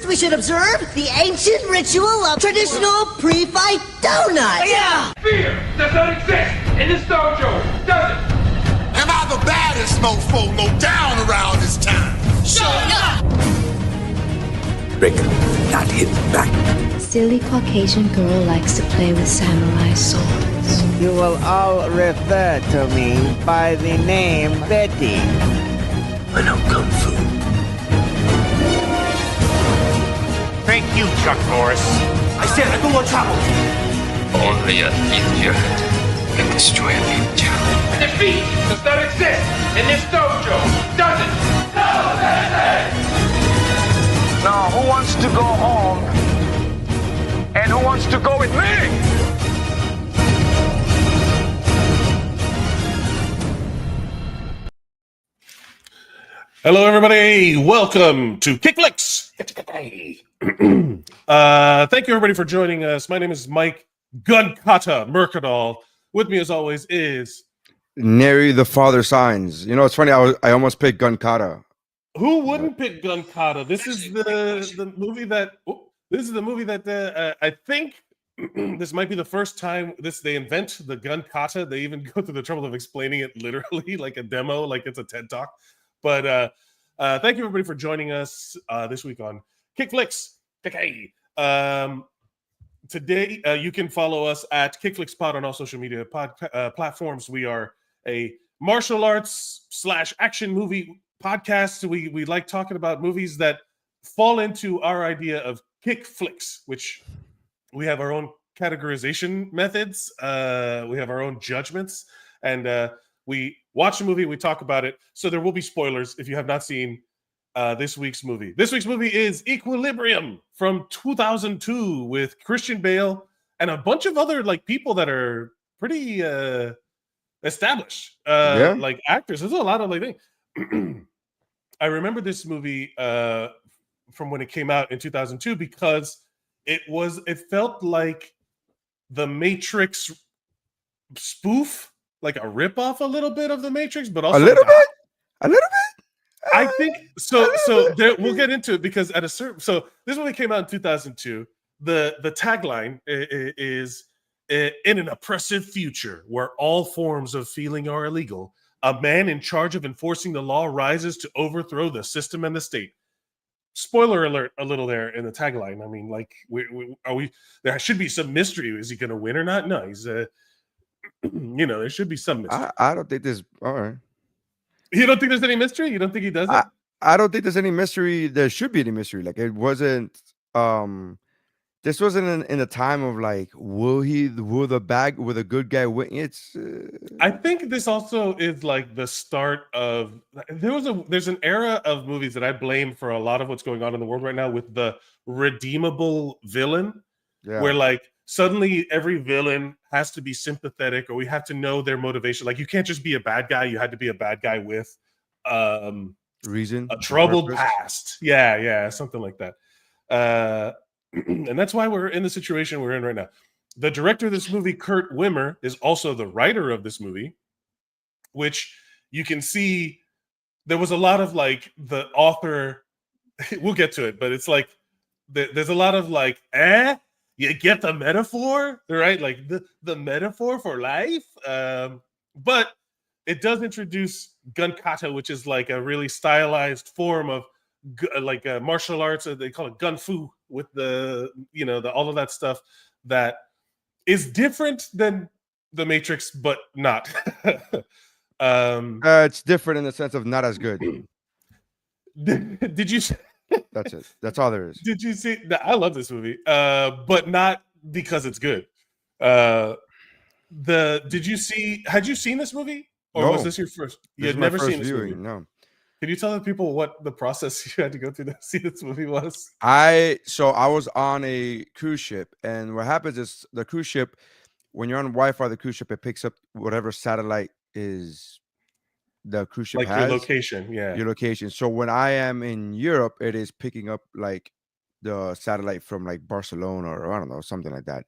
First, we should observe the ancient ritual of traditional pre-fight donut. Yeah! Fear does not exist in this dojo, does it? Am I the baddest mofo low down around this time? Shut up! Break, not hit back. Silly Caucasian girl likes to play with samurai swords. You will all refer to me by the name Betty. I know Kung Fu. Thank you, Chuck Norris. I said I don't want trouble. Only an idiot can destroy a ninja. Defeat does not exist in this dojo, does it? No, Sensei! Now, who wants to go home? And who wants to go with me? Hello, everybody. Welcome to KICKFLIX. Thank you, everybody, for joining us. My name is Mike Gun Kata Mercadal. With me, as always, is Nery, the father Saenz. You know, it's funny. I almost picked Gun Kata. Who wouldn't pick Gun Kata? This is the movie that. I think this might be the first time they invent the Gun Kata. They even go through the trouble of explaining it literally, like a demo, like it's a TED Talk. But thank you, everybody, for joining us this week on KICKFLIX. Today, you can follow us at KickFlixPod on all social media platforms. We are a martial arts / action movie podcast. We like talking about movies that fall into our idea of kick flicks, which we have our own categorization methods. We have our own judgments, and we watch a movie, we talk about it. So there will be spoilers if you have not seen this week's movie. This week's movie is Equilibrium from 2002 with Christian Bale and a bunch of other people that are pretty established, like actors. There's a lot of things. I remember this movie from when it came out in 2002 because it felt like the Matrix spoof, like a ripoff a little bit of the Matrix, but also a little bit. I think so. We'll get into it because this movie came out in 2002. The tagline is in an oppressive future where all forms of feeling are illegal, a man in charge of enforcing the law rises to overthrow the system and the state. Spoiler alert a little there in the tagline. I mean, there should be some mystery. Is he going to win or not? No, he's there should be some mystery. I don't think there's all right. You don't think there's any mystery? You don't think he does it? I don't think there's any mystery. There should be any mystery. Like it wasn't. This wasn't in a time of will the good guy win? It's. I think this also is the start of there's an era of movies that I blame for a lot of what's going on in the world right now with the redeemable villain, where suddenly every villain has to be sympathetic, or we have to know their motivation. You can't just be a bad guy. You had to be a bad guy with reason, a troubled past. Yeah, something like that. And that's why we're in the situation we're in right now. The director of this movie, Kurt Wimmer, is also the writer of this movie, which you can see there was a lot of the author. We'll get to it, but it's there's a lot of you get the metaphor, right? The metaphor for life. But it does introduce Gun Kata, which is a really stylized form of martial arts. They call it Gun Fu with the all of that stuff that is different than the Matrix, but not. It's different in the sense of not as good. Did you? That's it. That's all there is. Did you see? I love this movie, but not because it's good. Had you seen this movie, or was this your first? You had never seen this movie. No. Can you tell the people what the process you had to go through to see this movie was? I was on a cruise ship, and what happens is the cruise ship, when you're on Wi-Fi, the cruise ship, it picks up whatever satellite is the cruise ship has. Your location, your location. So when I am in Europe, it is picking up the satellite from Barcelona or I don't know, something like that.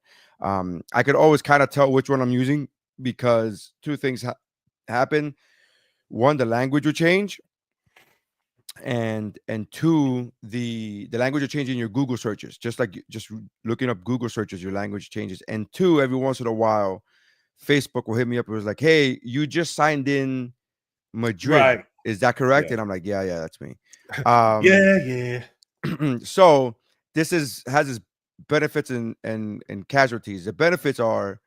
I could always kind of tell which one I'm using because two things happen. One, the language would change. and two, the language you're changing your Google searches, just looking up Google searches, your language changes. And two, every once in a while, Facebook will hit me up. It was like, hey, you just signed in Madrid. Right. Is that correct? Yeah. And I'm like, yeah, that's me. Yeah. So this has its benefits and casualties. The benefits are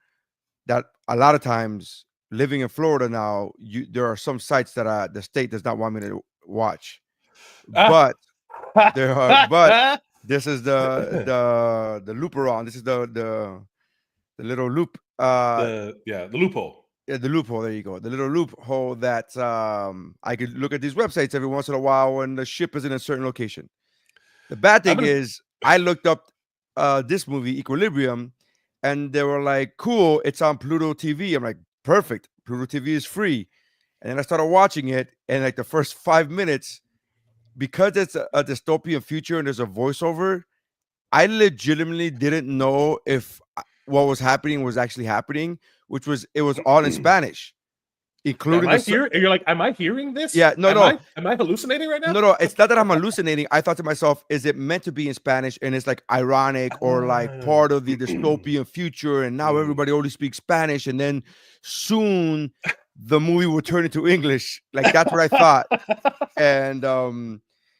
that a lot of times living in Florida now, there are some sites that the state does not want me to watch. But there are, but this is the loop around. This is the little loop. The loophole. Yeah, the loophole. There you go. The little loophole that I could look at these websites every once in a while when the ship is in a certain location. The bad thing is I looked up this movie Equilibrium, and they were like, "Cool, it's on Pluto TV." I'm like, "Perfect. Pluto TV is free." And then I started watching it, and like the first 5 minutes, because it's a dystopian future and there's a voiceover, I legitimately didn't know if what was happening was actually happening, which was it was all in Spanish, including you're like, am I hearing this? Yeah, no. Am I hallucinating right now? No, it's not that I'm hallucinating. I thought to myself, is it meant to be in Spanish and it's like ironic or like part of the dystopian future, and now everybody only speaks Spanish, and then soon the movie will turn into English. Like that's what I thought. And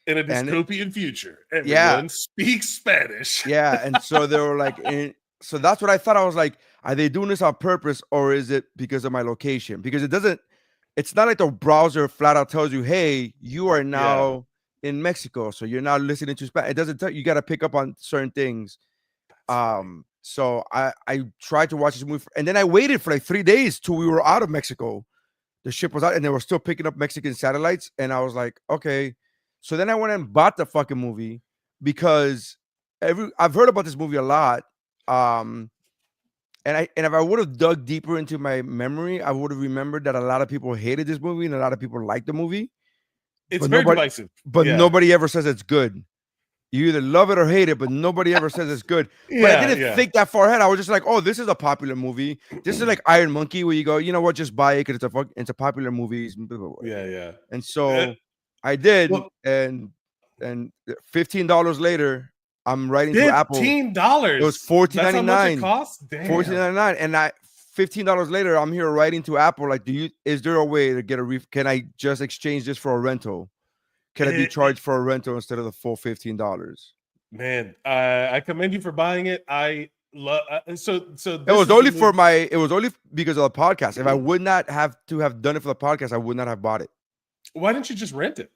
in a dystopian future, everyone speaks Spanish. Yeah, and so they were like, so that's what I thought. I was like, are they doing this on purpose, or is it because of my location? Because it's not like the browser flat out tells you, hey, you are now in Mexico, so you're now listening to Spanish. It doesn't tell you got to pick up on certain things. So I tried to watch this movie, and then I waited for like 3 days till we were out of Mexico. The ship was out, and they were still picking up Mexican satellites, and I was like, okay. So then I went and bought the fucking movie because I've heard about this movie a lot. And if I would have dug deeper into my memory, I would have remembered that a lot of people hated this movie and a lot of people liked the movie. It's very divisive. But nobody ever says it's good. You either love it or hate it, but nobody ever says it's good. But I didn't think that far ahead. I was just like, oh, this is a popular movie. This is like Iron Monkey, where you go, you know what, just buy it because it's a popular movie. Yeah. And so I did, and $15 later, I'm writing to Apple. $15. It was $14.99. That's how much it costs? Damn. $14.99. And $15 later, I'm here writing to Apple like, is there a way to get can I just exchange this for a rental? Can I be charged for a rental instead of the full $15? Man, I commend you for buying it. I love so it was only because of the podcast. If I would not have to have done it for the podcast, I would not have bought it. Why didn't you just rent it?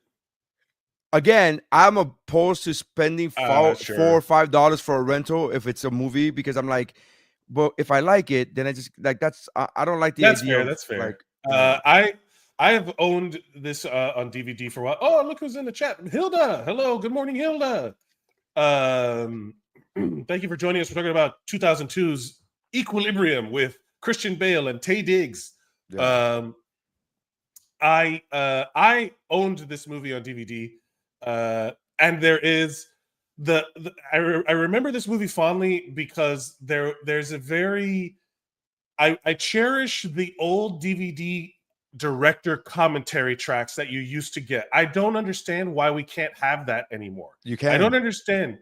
Again, I'm opposed to spending $4 or $5 for a rental if it's a movie, because I'm like, well, if I like it, then I just like I don't like the idea. That's fair. Like, I have owned this on DVD for a while. Oh, look who's in the chat. Hilda. Hello. Good morning, Hilda. Thank you for joining us. We're talking about 2002's Equilibrium with Christian Bale and Taye Diggs. Yeah. I owned this movie on DVD, and there is I remember this movie fondly because there's a very I cherish the old DVD director commentary tracks that you used to get. I don't understand why we can't have that anymore. You can. I don't understand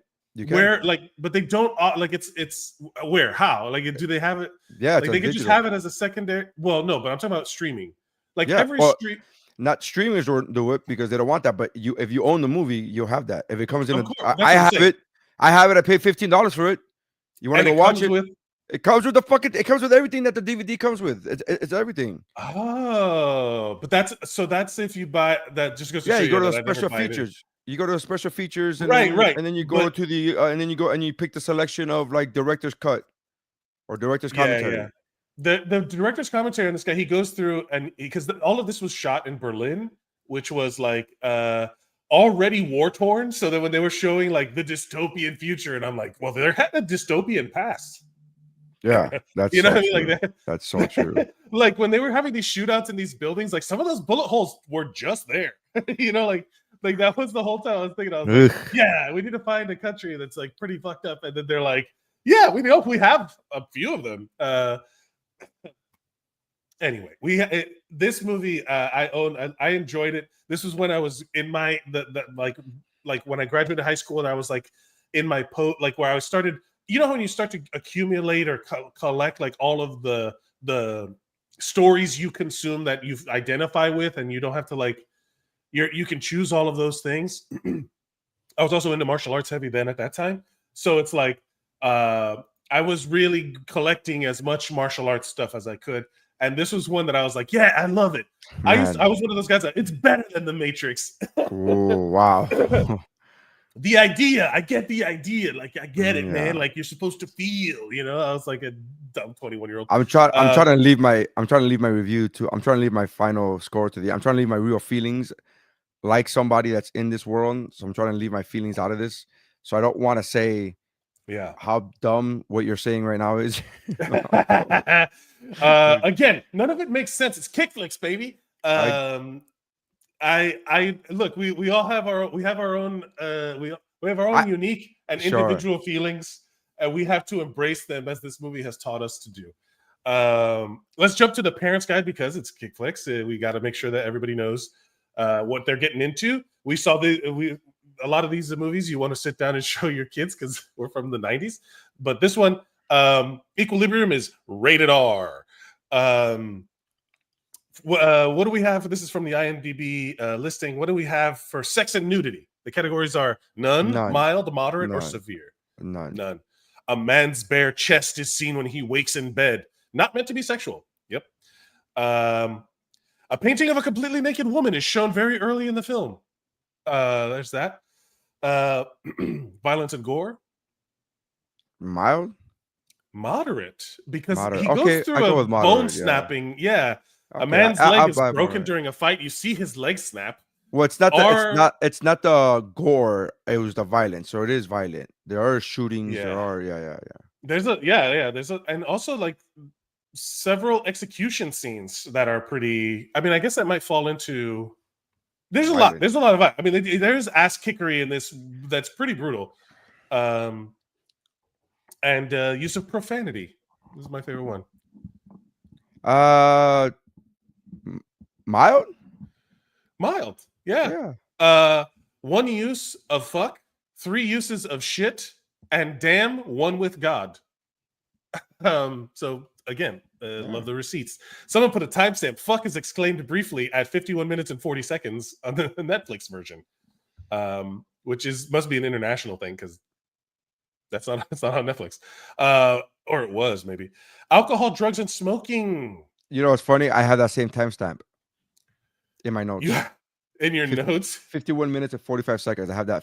where, like, but they don't like it's where, how, like, do they have it? Yeah, like they can just have it as a secondary. Well, no, but I'm talking about streaming. Like not streamers don't do it because they don't want that. But if you own the movie, you'll have that. If it comes in, I have it. I paid $15 for it. You want to go watch it? It comes with it comes with everything that the DVD comes with. It's everything. Oh, but that's if you buy that. Just goes to you go to the special features. You go to the special features, and right, and then you go to the and then you go and you pick the selection of like director's cut or director's commentary. Yeah. The director's commentary on this guy, he goes through, and because all of this was shot in Berlin, which was like already war torn. So that when they were showing like the dystopian future, and I'm like, well, there had a dystopian past. Yeah, that's you know so what I mean? true. Like that. That's so true. Like when they were having these shootouts in these buildings, like some of those bullet holes were just there. You know, like that was the whole time I was thinking. I was like, yeah, we need to find a country that's like pretty fucked up, and then they're like, yeah, we have a few of them. anyway, this movie I own. I enjoyed it. This was when I was in my like when I graduated high school and I was like in my like where I started. You know when you start to accumulate or collect like all of the stories you consume that you identify with, and you don't have to like you can choose all of those things. I was also into martial arts heavy then at that time, so it's like I was really collecting as much martial arts stuff as I could. And this was one that I was like, yeah, I love it. I was one of those guys that it's better than The Matrix. Ooh, wow. The idea, I get the idea. Like, I get it, man. Like, you're supposed to feel, you know. I was like a dumb 21-year-old. I'm trying to leave my review to. I'm trying to leave my final score to the. I'm trying to leave my real feelings, like somebody that's in this world. So I'm trying to leave my feelings out of this. So I don't want to say, how dumb what you're saying right now is. Again, none of it makes sense. It's KICKFLIX, baby. I look. We all have our own. We have our own unique and individual feelings, and we have to embrace them as this movie has taught us to do. Let's jump to the parents' guide because it's KICKFLIX. We got to make sure that everybody knows what they're getting into. We saw a lot of these movies you want to sit down and show your kids because we're from the 90s, but this one, Equilibrium, is rated R. What do we have? This is from the IMDb listing. What do we have for sex and nudity? The categories are none. Mild, moderate, or severe. None. A man's bare chest is seen when he wakes in bed. Not meant to be sexual. Yep. A painting of a completely naked woman is shown very early in the film. There's that. Violence and gore. Mild. Moderate, because he Okay, goes through a bone snapping. Yeah. A man's leg is broken during a fight. You see his leg snap. Well, it's not the gore. It was the violence. So it is violent. There are shootings. Yeah. There are There's and also like several execution scenes that are pretty. I mean, I guess that might fall into. There's a lot. There's a lot of. I mean, there's ass kickery in this that's pretty brutal. And use of profanity. This is my favorite one. Mild. Yeah. One use of fuck, 3 uses of shit, and damn, 1 with God. So again, love the receipts. Someone put a timestamp. Fuck is exclaimed briefly at 51 minutes and 40 seconds on the Netflix version, which must be an international thing because it's not on Netflix, or it was maybe. Alcohol, drugs, and smoking. You know what's funny? I have that same timestamp in my notes. Yeah, in your notes. 51 minutes and 45 seconds. I have that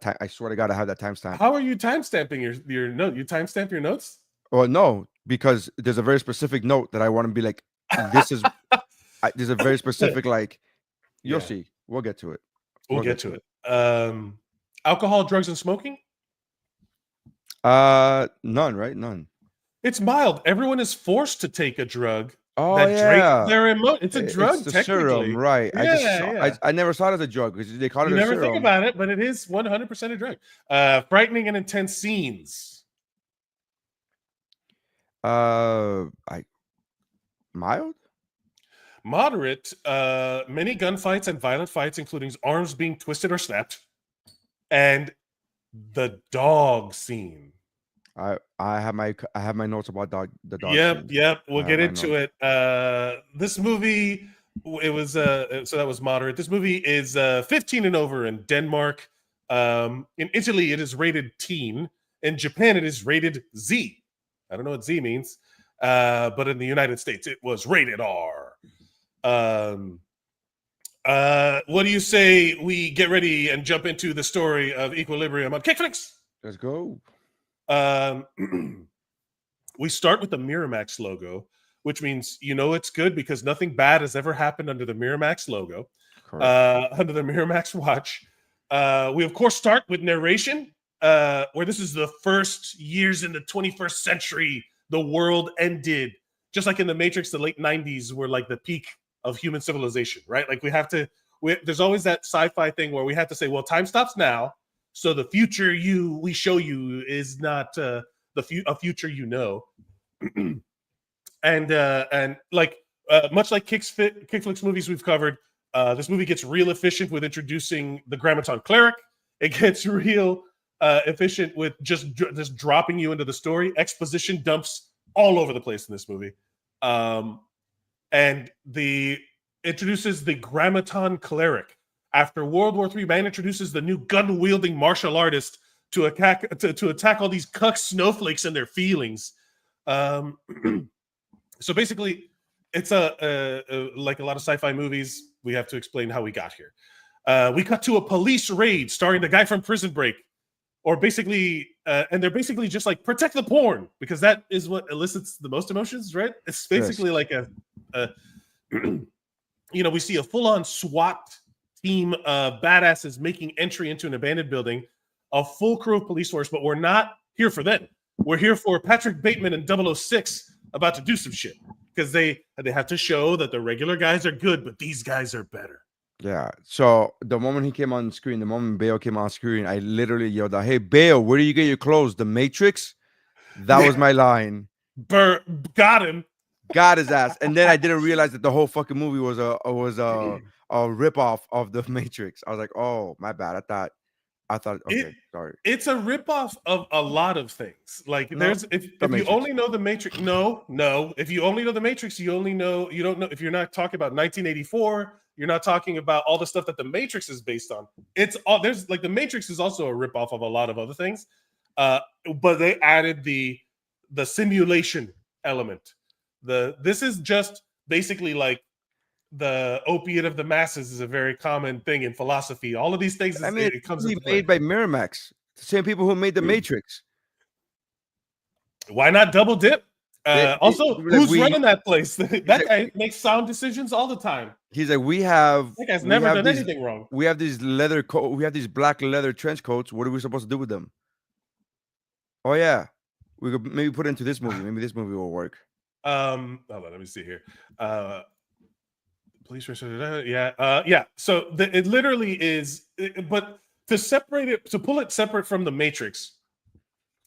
time. I swear to God, I have that timestamp. How are you timestamping your note? You timestamp your notes? Well, no, because there's a very specific note that I want to be like. This is. There's a very specific like. You'll see. We'll get to it. We'll get to it. Alcohol, drugs, and smoking. None, right? None. It's mild. Everyone is forced to take a drug. Oh, that their it's a drug, it's the technically. Serum, right? I never saw it as a drug because they call it a serum. You never think about it, but it is 100% a drug. Frightening and intense scenes. Mild? Moderate. Many gunfights and violent fights, including arms being twisted or snapped. And the dog scene. I have my notes about the dog. Yep. We'll get into it. This movie, it was so that was moderate. This movie is 15 and over in Denmark. In Italy, it is rated teen. In Japan, it is rated Z. I don't know what Z means, but in the United States, it was rated R. What do you say we get ready and jump into the story of Equilibrium on KICKFLIX? Let's go. We start with the Miramax logo, which means it's good because nothing bad has ever happened under the Miramax logo, under the Miramax watch. We, of course, start with narration, where this is the first years in the 21st century. The world ended. Just like in The Matrix, the late 90s were like the peak of human civilization, right? Like there's always that sci-fi thing where we have to say, well, time stops now. So the future we show you is not a future, and like much like KickFLIX movies we've covered, this movie gets real efficient with introducing the Grammaton cleric. It gets real efficient with just dropping you into the story. Exposition dumps all over the place in this movie. And introduces the Grammaton cleric. After World War III, man introduces the new gun-wielding martial artist to attack all these cuck snowflakes and their feelings. So basically, it's like a lot of sci-fi movies. We have to explain how we got here. We cut to a police raid starring the guy from Prison Break, or basically, and they're basically just like protect the porn, because that is what elicits the most emotions, right? It's basically like a we see a full-on SWAT team of badasses making entry into an abandoned building, a full crew of police force, but we're not here for them. We're here for Patrick Bateman and 006 about to do some shit, because they have to show that the regular guys are good, but these guys are better. Yeah. So the moment he came on screen, the moment Bale came on screen, I literally yelled out, "Hey Bale, where do you get your clothes? The Matrix?" That was my line. Got him. Got his ass. And then I didn't realize that the whole fucking movie was a ripoff of the Matrix. I was like, oh, my bad. I thought okay, sorry. It's a ripoff of a lot of things. Like if you only know the Matrix, no. If you only know the Matrix, you don't know if you're not talking about 1984, you're not talking about all the stuff that the Matrix is based on. It's all there's like the Matrix is also a ripoff of a lot of other things. But they added the simulation element. This is just basically like the opiate of the masses is a very common thing in philosophy. All of these things, it comes made by Miramax, the same people who made the Matrix. Why not double dip? Who's running that place? That guy makes sound decisions all the time. He's like, that guy's never done anything wrong. We have these we have these black leather trench coats. What are we supposed to do with them? Oh yeah, we could maybe put it into this movie. Maybe this movie will work. Hold on, let me see here. Police yeah. So it literally is, but to separate it, to pull it separate from the Matrix,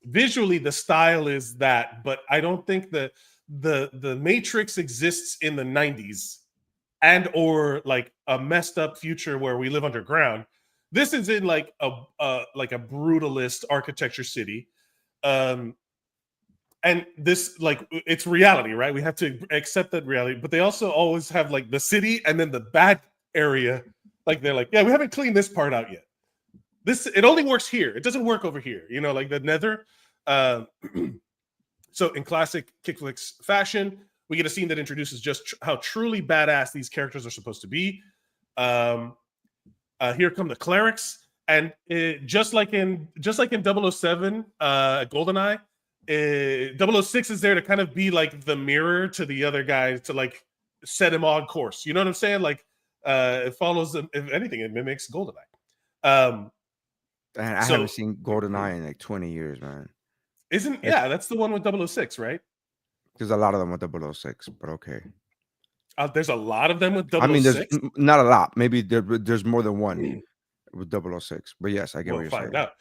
visually the style is that, but I don't think that the Matrix exists in the 90s and or like a messed up future where we live underground. This is in like a brutalist architecture city. And this, like, it's reality, right? We have to accept that reality. But they also always have, like, the city and then the bad area. Like, they're like, yeah, we haven't cleaned this part out yet. It only works here. It doesn't work over here. You know, like the nether. So in classic KickFLIX fashion, we get a scene that introduces just how truly badass these characters are supposed to be. Here come the clerics. And just like in 007, GoldenEye, 006 is there to kind of be like the mirror to the other guy to like set him on course. You know what I'm saying? Like it follows, if anything, it mimics GoldenEye. And I haven't seen GoldenEye in like 20 years, man. That's the one with 006, right? There's a lot of them with 006, but okay. There's a lot of them with 006? I mean, there's not a lot. Maybe there's more than one with 006. But yes, I get what you're saying. Out.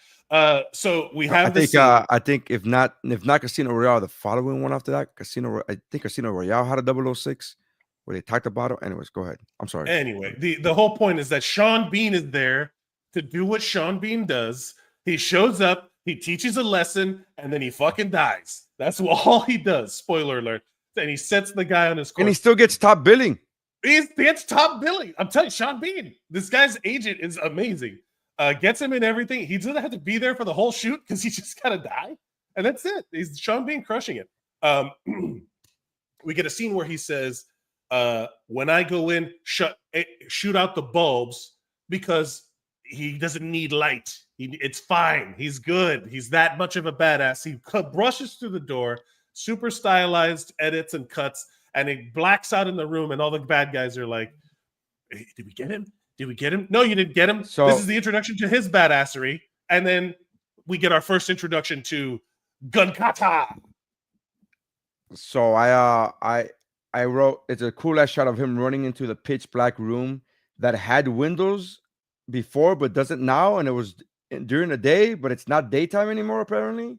So we have I think if not Casino Royale, the following one after that, I think Casino Royale had a 006 where they talked about it. Anyways, go ahead. I'm sorry. Anyway, the whole point is that Sean Bean is there to do what Sean Bean does. He shows up, he teaches a lesson, and then he fucking dies. That's all he does. Spoiler alert. And he sets the guy on his course. And he still gets top billing. He gets top billing. I'm telling you, Sean Bean, this guy's agent is amazing. Gets him in everything. He doesn't have to be there for the whole shoot because he just gotta die, and that's it. He's Sean Bean crushing it. We get a scene where he says, "When I go in, shoot out the bulbs because he doesn't need light. It's fine. He's good. He's that much of a badass." He brushes through the door, super stylized edits and cuts, and it blacks out in the room, and all the bad guys are like, "Hey, did we get him? Did we get him? No, you didn't get him." So this is the introduction to his badassery. And then we get our first introduction to Gun Kata. So I wrote, it's a cool ass shot of him running into the pitch black room that had windows before, but doesn't now. And it was during the day, but it's not daytime anymore, apparently.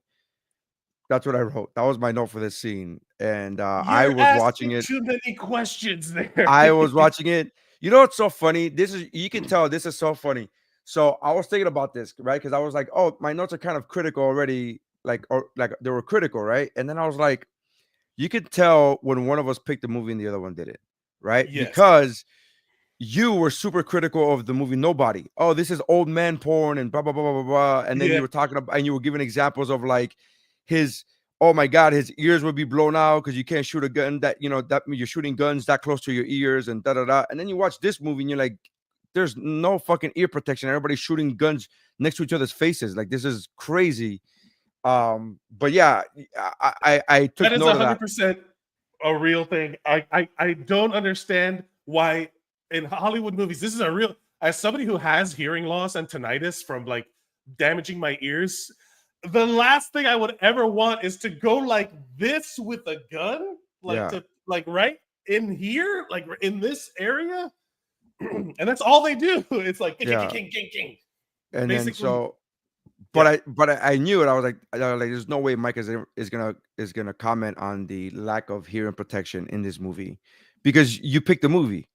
That's what I wrote. That was my note for this scene. and I You're was watching asking it. too many questions there. I was watching it. You know what's so funny? You can tell this is so funny. So I was thinking about this, right? Because I was like, oh, my notes are kind of critical already, like they were critical, right? And then I was like, you could tell when one of us picked the movie and the other one didn't, right? Yes. Because you were super critical of the movie Nobody. Oh, this is old man porn and blah blah blah blah blah blah. And then you were talking about, and you were giving examples of like his, oh my god, his ears would be blown out because you can't shoot a gun that that you're shooting guns that close to your ears and da da da. And then you watch this movie and you're like, there's no fucking ear protection. Everybody's shooting guns next to each other's faces. Like, this is crazy. But yeah, I took that is note 100% a real thing. I don't understand why in Hollywood movies, this is a real, as somebody who has hearing loss and tinnitus from like damaging my ears, the last thing I would ever want is to go like this with a gun, like to like right in here, like in this area. And that's all they do. It's like king. And basically. then so but I knew it. I was like, there's no way Mike is gonna comment on the lack of hearing protection in this movie, because you picked the movie.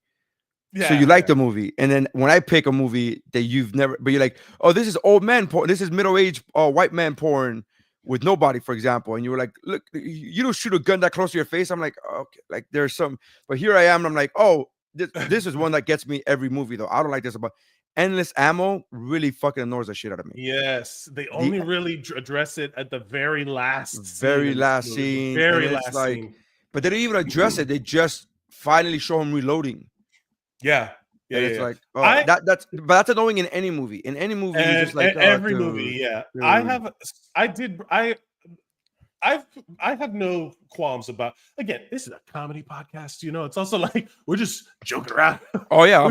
So you like the movie, and then when I pick a movie that you've never, but you're like, oh, this is old man porn, this is middle-aged white man porn with Nobody, for example, and you were like, look, you don't shoot a gun that close to your face. I'm like, okay, like there's some, but here I am, and I'm like, oh, this is one that gets me every movie though. I don't like this about Endless Ammo. Really fucking annoys the shit out of me. Yes, they only really address it at the very last scene. But they didn't even address it. They just finally show him reloading. Yeah. It's like, oh, that's annoying in any movie. In any movie, you just like every movie. Yeah, dude. I have no qualms about. Again, this is a comedy podcast. It's also like we're just joking around. Oh yeah,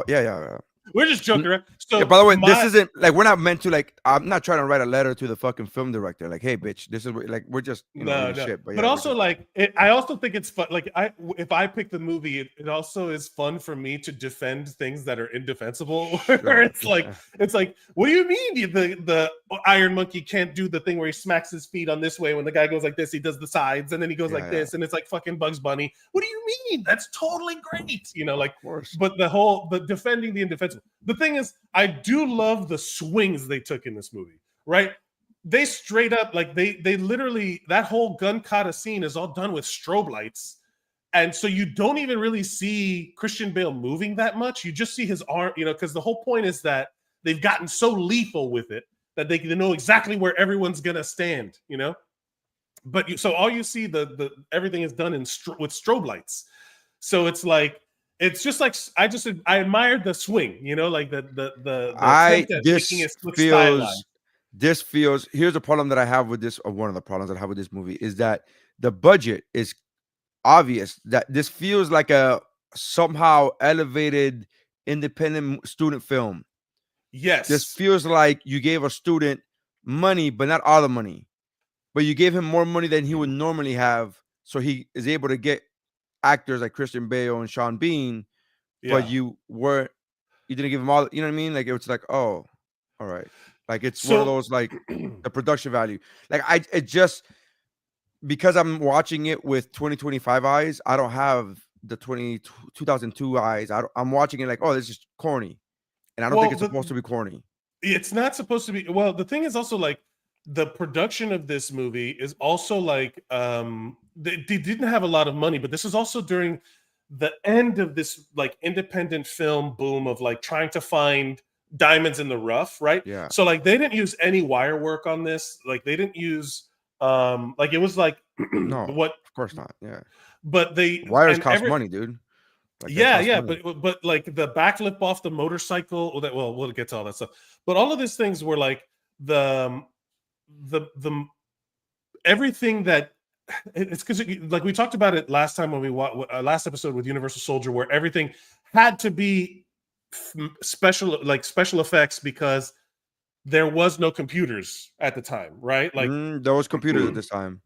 yeah. We're just joking around. So, by the way, this isn't like, we're not meant to, like, I'm not trying to write a letter to the fucking film director. Like, hey, bitch, this is like, we're just no. shit. But also, like, I also think it's fun. Like, if I pick the movie, it also is fun for me to defend things that are indefensible. Where it's like, what do you mean the Iron Monkey can't do the thing where he smacks his feet on this way when the guy goes like this? He does the sides, and then he goes like this, and it's like fucking Bugs Bunny. What do you mean? That's totally great. Like, but the defending the indefensible. The thing is, I do love the swings they took in this movie, right? They straight up, like, they literally, that whole Gun Kata scene is all done with strobe lights. And so you don't even really see Christian Bale moving that much. You just see his arm, because the whole point is that they've gotten so lethal with it that they know exactly where everyone's going to stand, But so all you see, the everything is done with strobe lights. So it's like, it's just like, I admired the swing, like this feels, here's a problem that I have with this, or one of the problems that I have with this movie, is that the budget is obvious. That this feels like a somehow elevated independent student film. Yes. This feels like you gave a student money, but not all the money. But you gave him more money than he would normally have, so he is able to get actors like Christian Bale and Sean Bean, but you didn't give him all, you know what I mean? Like, it's like, oh, all right. Like, it's one of those, like, the production value. Like, it just, because I'm watching it with 2025 eyes, I don't have the 2002 eyes. I'm watching it like, oh, this is corny. And I don't think it's supposed to be corny. It's not supposed to be. Well, the thing is also, like, the production of this movie is also like, they didn't have a lot of money, but this is also during the end of this like independent film boom of like trying to find diamonds in the rough, right? Yeah. So like they didn't use any wire work on this. Like they didn't use like it was like no, what? Of course not. Yeah. But wires cost money, dude. Like, yeah, money. but like the backflip off the motorcycle. Well, we'll get to all that stuff. But all of these things were like the everything that. It's because like we talked about it last time when we last episode with Universal Soldier, where everything had to be special effects because there was no computers at the time, right? Like there was computers at this time,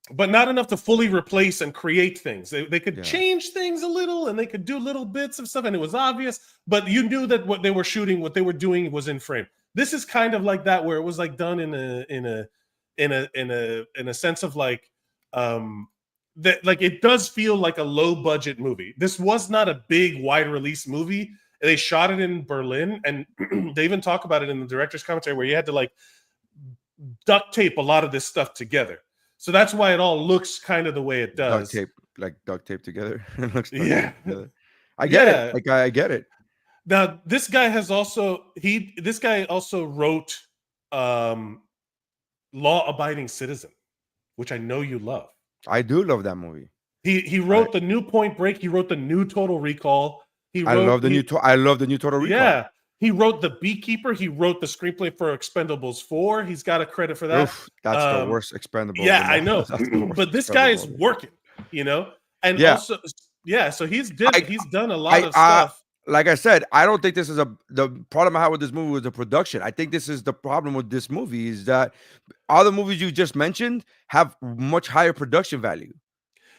but not enough to fully replace and create things. They could change things a little, and they could do little bits of stuff, and it was obvious. But you knew that what they were shooting, what they were doing, was in frame. This is kind of like that, where it was like done in a sense of like that like it does feel like a low budget movie. This was not a big wide release movie. They shot it in Berlin, and they even talk about it in the director's commentary where you had to like duct tape a lot of this stuff together. So that's why it all looks kind of the way it does. Duct tape together. It looks together. I get it. Like I get it. Now this guy also wrote Law Abiding Citizen, which I know you love. I do love that movie. He wrote the new Point Break. He wrote the new Total Recall. I love the new Total Recall. Yeah. He wrote The Beekeeper. He wrote the screenplay for Expendables 4. He's got a credit for that. Oof, that's the worst Expendable. Yeah, I know. But this guy is working, you know? And also, so he's done a lot of stuff. Like I said, I don't think this is the problem I have with this movie was the production. I think this is the problem with this movie is that all the movies you just mentioned have much higher production value.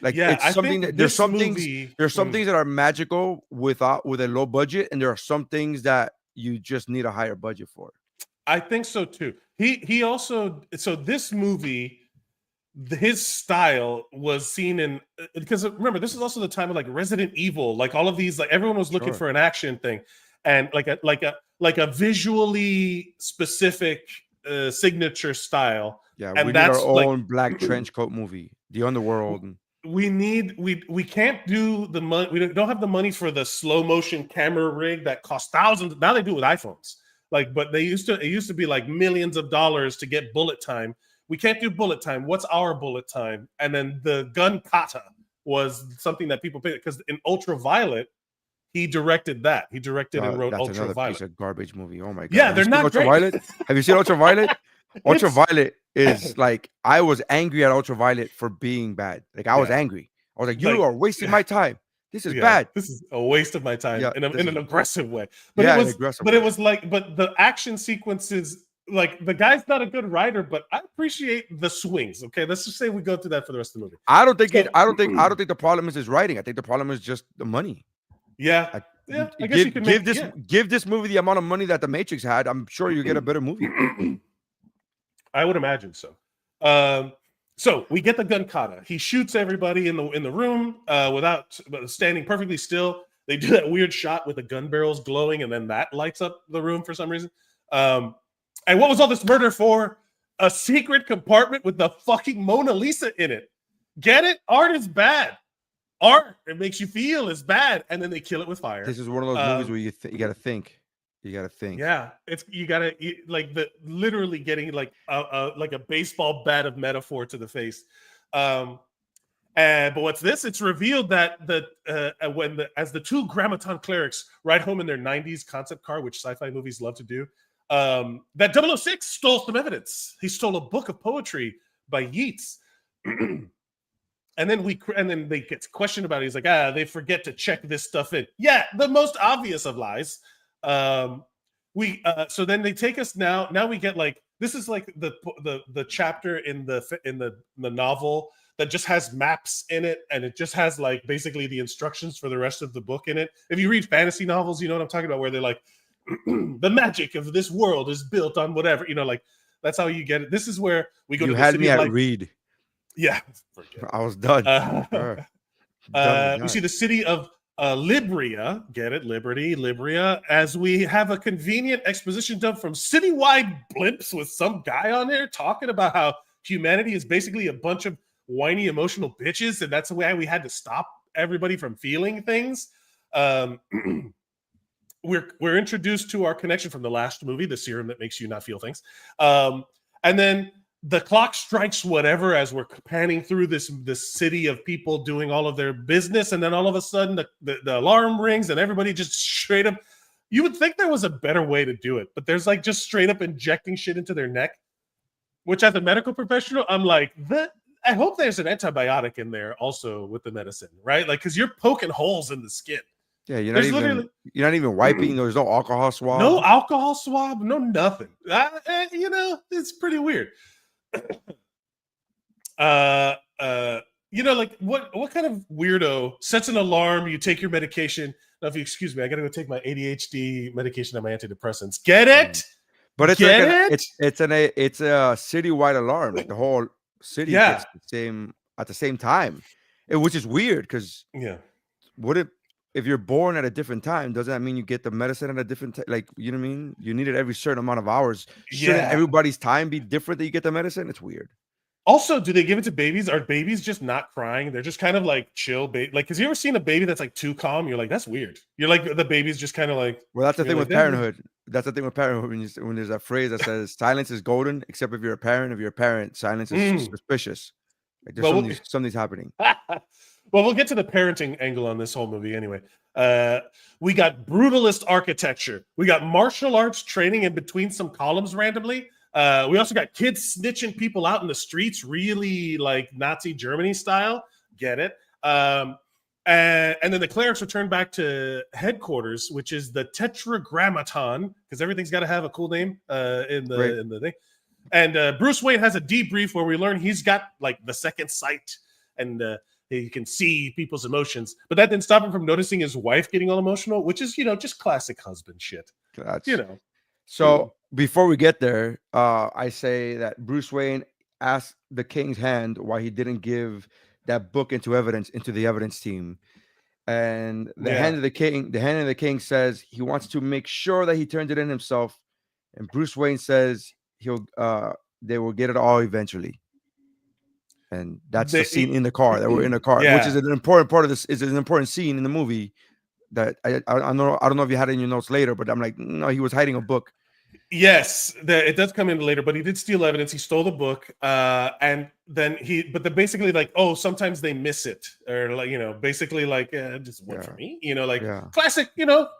Like it's something that there's some things that are magical with a low budget, and there are some things that you just need a higher budget for. I think so too. He also, so this movie, his style was seen in, because remember this is also the time of like Resident Evil, like all of these, like everyone was looking for an action thing, and like a visually specific signature style. Yeah, and we need our own black trench coat movie, The Underworld. We can't do the money. We don't have the money for the slow motion camera rig that costs thousands. Now they do it with iPhones. Like, but it used to be like millions of dollars to get bullet time. We can't do bullet time. What's our bullet time? And then the Gun Kata was something that people paid, because in Ultraviolet, he directed that. He directed and wrote Ultraviolet. That's another piece of garbage movie. Oh my god! Yeah, they're not Ultraviolet. Great. Have you seen Ultraviolet? Ultraviolet is like, I was angry at Ultraviolet for being bad. Like I was angry. I was like, you are wasting my time. This is bad. This is a waste of my time in an aggressive way. But but it was like, but the action sequences, like the guy's not a good writer, but I appreciate the swings. Okay, let's just say we go through that for the rest of the movie. I don't think the problem is his writing. I think the problem is just the money. Yeah. I guess you can give this movie the amount of money that The Matrix had. I'm sure you get a better movie. I would imagine so. So we get the Gun Kata. He shoots everybody in the room without standing perfectly still. They do that weird shot with the gun barrels glowing, and then that lights up the room for some reason. And what was all this murder for? A secret compartment with the fucking Mona Lisa in it. Get it? Art is bad. Art, it makes you feel is bad, and then they kill it with fire. This is one of those movies where you got to think. You got to think. Yeah, literally getting like a baseball bat of metaphor to the face. But what's this? It's revealed that as the two Grammaton clerics ride home in their 90s concept car, which sci-fi movies love to do, that 006 stole some evidence. He stole a book of poetry by Yeats. And then they get questioned about it. He's like, they forget to check this stuff in. Yeah, the most obvious of lies. So then they take us now we get like, this is like the chapter in the novel that just has maps in it, and it just has like basically the instructions for the rest of the book in it. If you read fantasy novels, you know what I'm talking about, where they're like, the magic of this world is built on whatever, like that's how you get it. This is where we go. You had me at read. Yeah, I was done. We see the city of Libria, get it, Liberty, Libria, as we have a convenient exposition dump from citywide blimps with some guy on there talking about how humanity is basically a bunch of whiny, emotional bitches, and that's the way we had to stop everybody from feeling things. We're introduced to our connection from the last movie, the serum that makes you not feel things, and then the clock strikes whatever as we're panning through this city of people doing all of their business, and then all of a sudden the alarm rings and everybody just straight up. You would think there was a better way to do it, but there's like just straight up injecting shit into their neck, which as a medical professional, I'm like, I hope there's an antibiotic in there also with the medicine, right? Like, because you're poking holes in the skin. Yeah, you're not even wiping. There's no alcohol swab. No alcohol swab. No nothing. It's pretty weird. Like what kind of weirdo sets an alarm? You take your medication. Now, if you excuse me, I gotta go take my ADHD medication and my antidepressants. Get it? But it's it's a citywide alarm. Like the whole city gets at the same time. which is weird because Yeah. what if you're born at a different time? Doesn't that mean you get the medicine at a different time? Like, you know what I mean? You need it every certain amount of hours. Shouldn't Yeah. everybody's time be different that you get the medicine? It's weird. Also, do they give it to babies? Are babies just not crying? They're just kind of like chill, like, because you ever seen a baby that's like too calm? You're like, that's weird. You're like, the baby's just kind of like. Well, that's the thing like, with parenthood. That's the thing with parenthood. When there's a phrase that says silence is golden, except if you're a parent. If you're a parent, silence is suspicious. Like there's something's happening. Well, we'll get to the parenting angle on this whole movie anyway. We got brutalist architecture. We got martial arts training in between some columns randomly. We also got kids snitching people out in the streets, really like Nazi Germany style. Get it? And then the clerics return back to headquarters, which is the Tetragrammaton, because everything's got to have a cool name in the thing. And Bruce Wayne has a debrief where we learn he's got like the second sight and he can see people's emotions. But that didn't stop him from noticing his wife getting all emotional, which is, just classic husband shit. So before we get there, I say that Bruce Wayne asked the king's hand why he didn't give that book into the evidence team. And the hand of the king says he wants to make sure that he turns it in himself. And Bruce Wayne says they will get it all eventually. And that's the scene in the car that we're in the car, which is an important part of this. Is an important scene in the movie that I don't know if you had it in your notes later, but I'm like, no, he was hiding a book. Yes, it does come in later, but he did steal evidence. He stole the book, and then basically like, oh, sometimes they miss it, or like, basically like, just one for me, classic,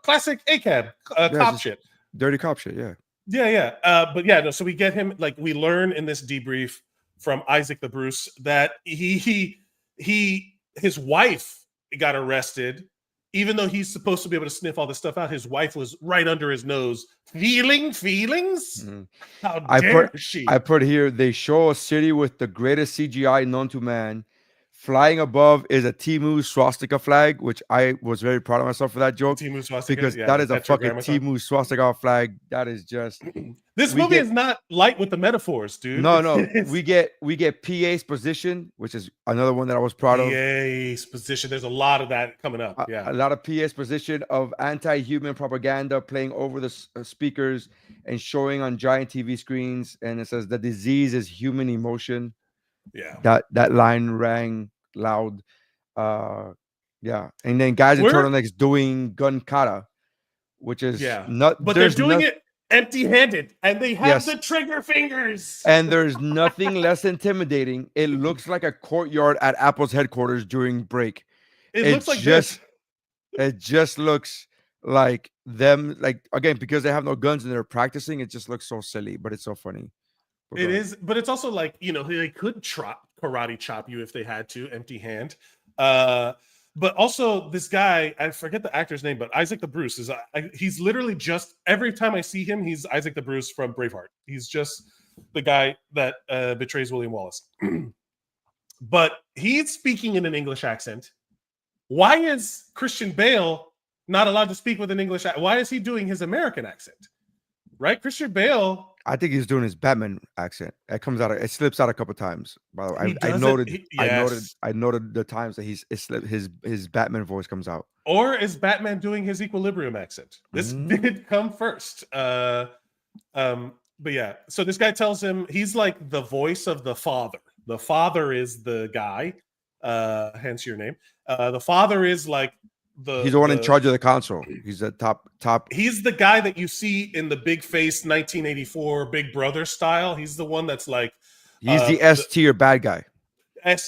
classic ACAB cop shit, dirty cop shit, but so we get him, like, we learn in this debrief from Isaac the Bruce that his wife got arrested. Even though he's supposed to be able to sniff all this stuff out, his wife was right under his nose. Feelings? Mm-hmm. How dare she? I put here, they show a city with the greatest CGI known to man. Flying above is a Timu swastika flag, which I was very proud of myself for that joke. Timu swastika, because that is a fucking Timu swastika flag. That is just... This movie is not light with the metaphors, dude. No. we get PA's position, which is another one that I was proud of. PA's position. There's a lot of that coming up. A lot of PA's position of anti-human propaganda playing over the speakers and showing on giant TV screens. And it says the disease is human emotion. Yeah. That line rang loud. And then guys in turtlenecks doing Gun Kata, which is but they're doing it empty-handed, and they have the trigger fingers. And there's nothing less intimidating. It looks like a courtyard at Apple's headquarters during break. It looks like it just looks like them, like, again, because they have no guns and they're practicing, it just looks so silly, but it's so funny. It is, but it's also like, they could karate chop you if they had to, empty hand. But also this guy, I forget the actor's name, but Isaac the Bruce he's literally just, every time I see him, he's Isaac the Bruce from Braveheart. He's just the guy that betrays William Wallace. But he's speaking in an English accent. Why is Christian Bale not allowed to speak with an English accent? Why is he doing his American accent? Right? Christian Bale... I think he's doing his Batman accent. It slips out a couple times. By the way, I noted the times that his Batman voice comes out. Or is Batman doing his Equilibrium accent? This did come first. But yeah, so this guy tells him he's like the voice of the father. The father is the guy, hence your name. The father is like he's the one in charge of the console. He's the top. He's the guy that you see in the big face 1984 Big Brother style. He's the one that's like he's the S tier bad guy.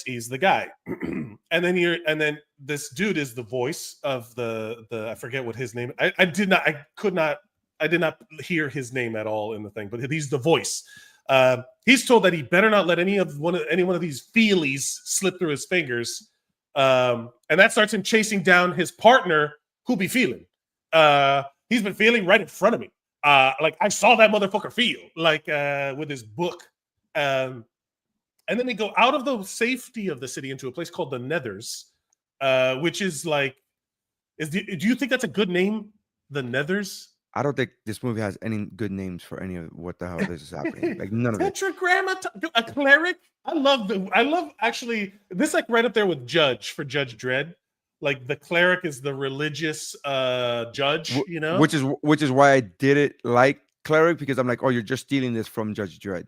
He's the guy. and then this dude is the voice of the I forget what his name. I did not hear his name at all in the thing, but he's the voice. He's told that he better not let any one of these feelies slip through his fingers. And that starts him chasing down his partner, who be feeling. He's been feeling right in front of me. Like I saw that motherfucker feel, like with his book. And then they go out of the safety of the city into a place called the Nethers, which is like, do you think that's a good name? The Nethers? I don't think this movie has any good names for any of what the hell this is happening. Like none of it. Tetragrammaton, a cleric. I love actually this like right up there with Judge for Judge Dredd. Like the cleric is the religious judge, you know, which is why I did it like cleric, because I'm like, oh, you're just stealing this from Judge Dredd.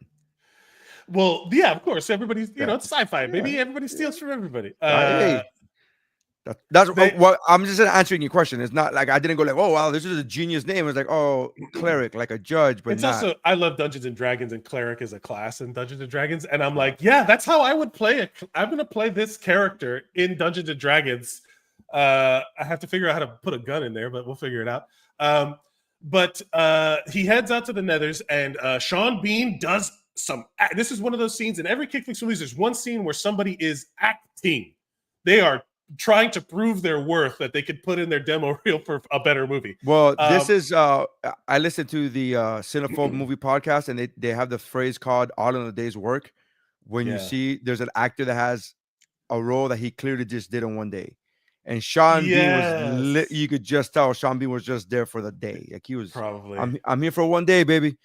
Well, yeah, of course. Everybody's, you know, it's sci-fi, baby. Everybody steals from everybody. Hey. That's what I'm just answering your question. It's not like I didn't go like, oh wow, this is a genius name. It's like, oh, cleric, like a judge, but it's not. Also I love Dungeons and Dragons, and cleric is a class in Dungeons and Dragons, and I'm like, yeah, that's how I would play it. I'm gonna play this character in Dungeons and Dragons. I have to figure out how to put a gun in there, but we'll figure it out. But he heads out to the Nethers, and Sean Bean does some. This is one of those scenes in every KickFLIX movie. There's one scene where somebody is acting. They are trying to prove their worth that they could put in their demo reel for a better movie. Well, this is I listened to the Cinephobe movie podcast, and they have the phrase called "all in a day's work." When you see there's an actor that has a role that he clearly just did in one day, and Sean Bean was you could just tell Sean Bean was just there for the day. Like he was probably I'm here for one day, baby.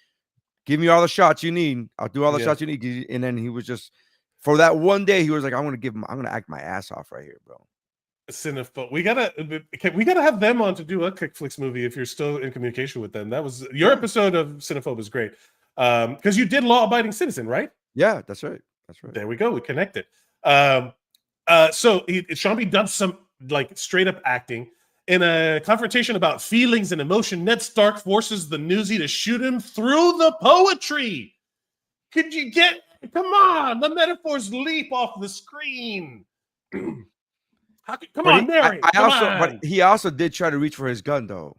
Give me all the shots you need. I'll do all the shots you need. And then he was just for that one day. He was like, I'm gonna act my ass off right here, bro. Cinephobe. We gotta have them on to do a KickFLIX movie if you're still in communication with them. That was your episode of Cinephobe is great. Because you did Law Abiding Citizen, right? Yeah, that's right. That's right. There we go. We connected. So Sean Bean does some like straight up acting in a confrontation about feelings and emotion. Ned Stark forces the newsie to shoot him through the poetry. Could you get? Come on, the metaphors leap off the screen. Come on, Nery. But he also did try to reach for his gun, though.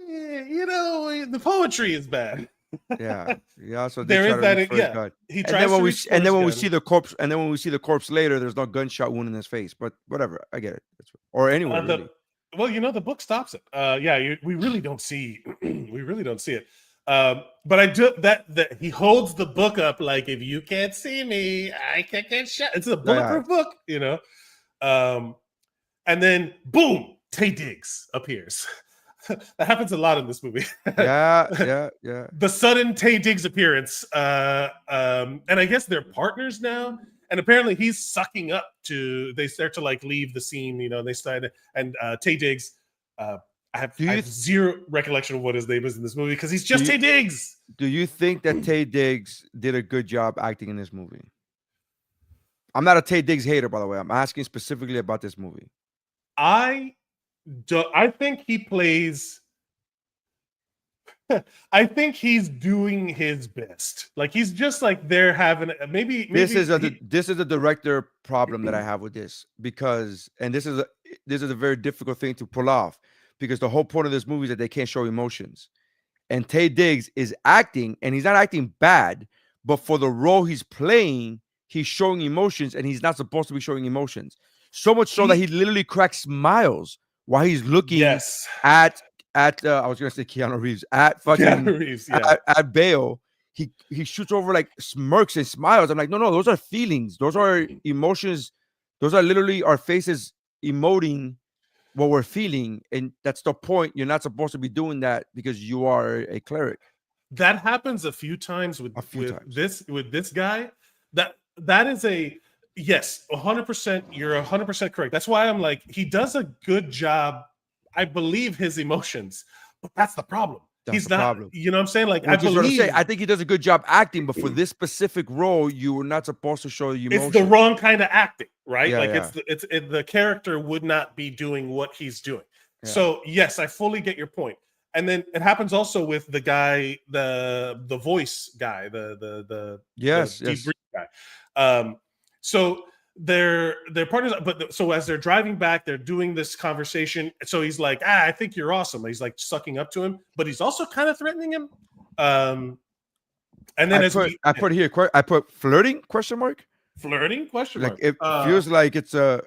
You know, the poetry is bad. Yeah, he also did there try is to that. reach for his gun. He tries to reach for his when gun. we see the corpse, and then when we see the corpse later, there's no gunshot wound in his face. But whatever, I get it. Or anywhere. Really. Well, you know, the book stops it. We really don't see. We really don't see it. But I do that he holds the book up like, if you can't see me, I can't get shot. It's a bulletproof book, you know. And then boom, Taye Diggs appears. That happens a lot in this movie. Yeah. The sudden Taye Diggs appearance. And I guess they're partners now. And apparently he's sucking up to. They start to like leave the scene, you know. They start and Taye Diggs. I have zero recollection of what his name is in this movie because he's just Taye Diggs. Do you think that Taye Diggs did a good job acting in this movie? I'm not a Taye Diggs hater, by the way. I'm asking specifically about this movie. I think he plays. I think he's doing his best. Like he's just like they're having maybe this is a director problem that I have with this because this is a very difficult thing to pull off because the whole point of this movie is that they can't show emotions, and Taye Diggs is acting and he's not acting bad, but for the role he's playing, he's showing emotions and he's not supposed to be showing emotions. So much so that he literally cracks smiles while he's looking at I was gonna say Keanu Reeves at fucking Keanu Reeves, at Bale. He shoots over like smirks and smiles. I'm like, no, those are feelings, those are emotions, those are literally our faces emoting what we're feeling, and that's the point. You're not supposed to be doing that because you are a cleric. That happens a few times with this guy. That is a yes, 100%. You're 100% correct. That's why I'm like, he does a good job. I believe his emotions, but that's the problem. He's not. Problem. You know what I'm saying? Like, I think he does a good job acting, but for this specific role, you were not supposed to show the emotion. It's the wrong kind of acting, right? Yeah, the character would not be doing what he's doing. Yeah. So yes, I fully get your point. And then it happens also with the guy, the voice guy, the guy. So they're partners, but so as they're driving back, they're doing this conversation. So he's like, I think you're awesome. He's like sucking up to him, but he's also kind of threatening him. And then I put flirting question mark. Flirting question mark. Like it feels like it's do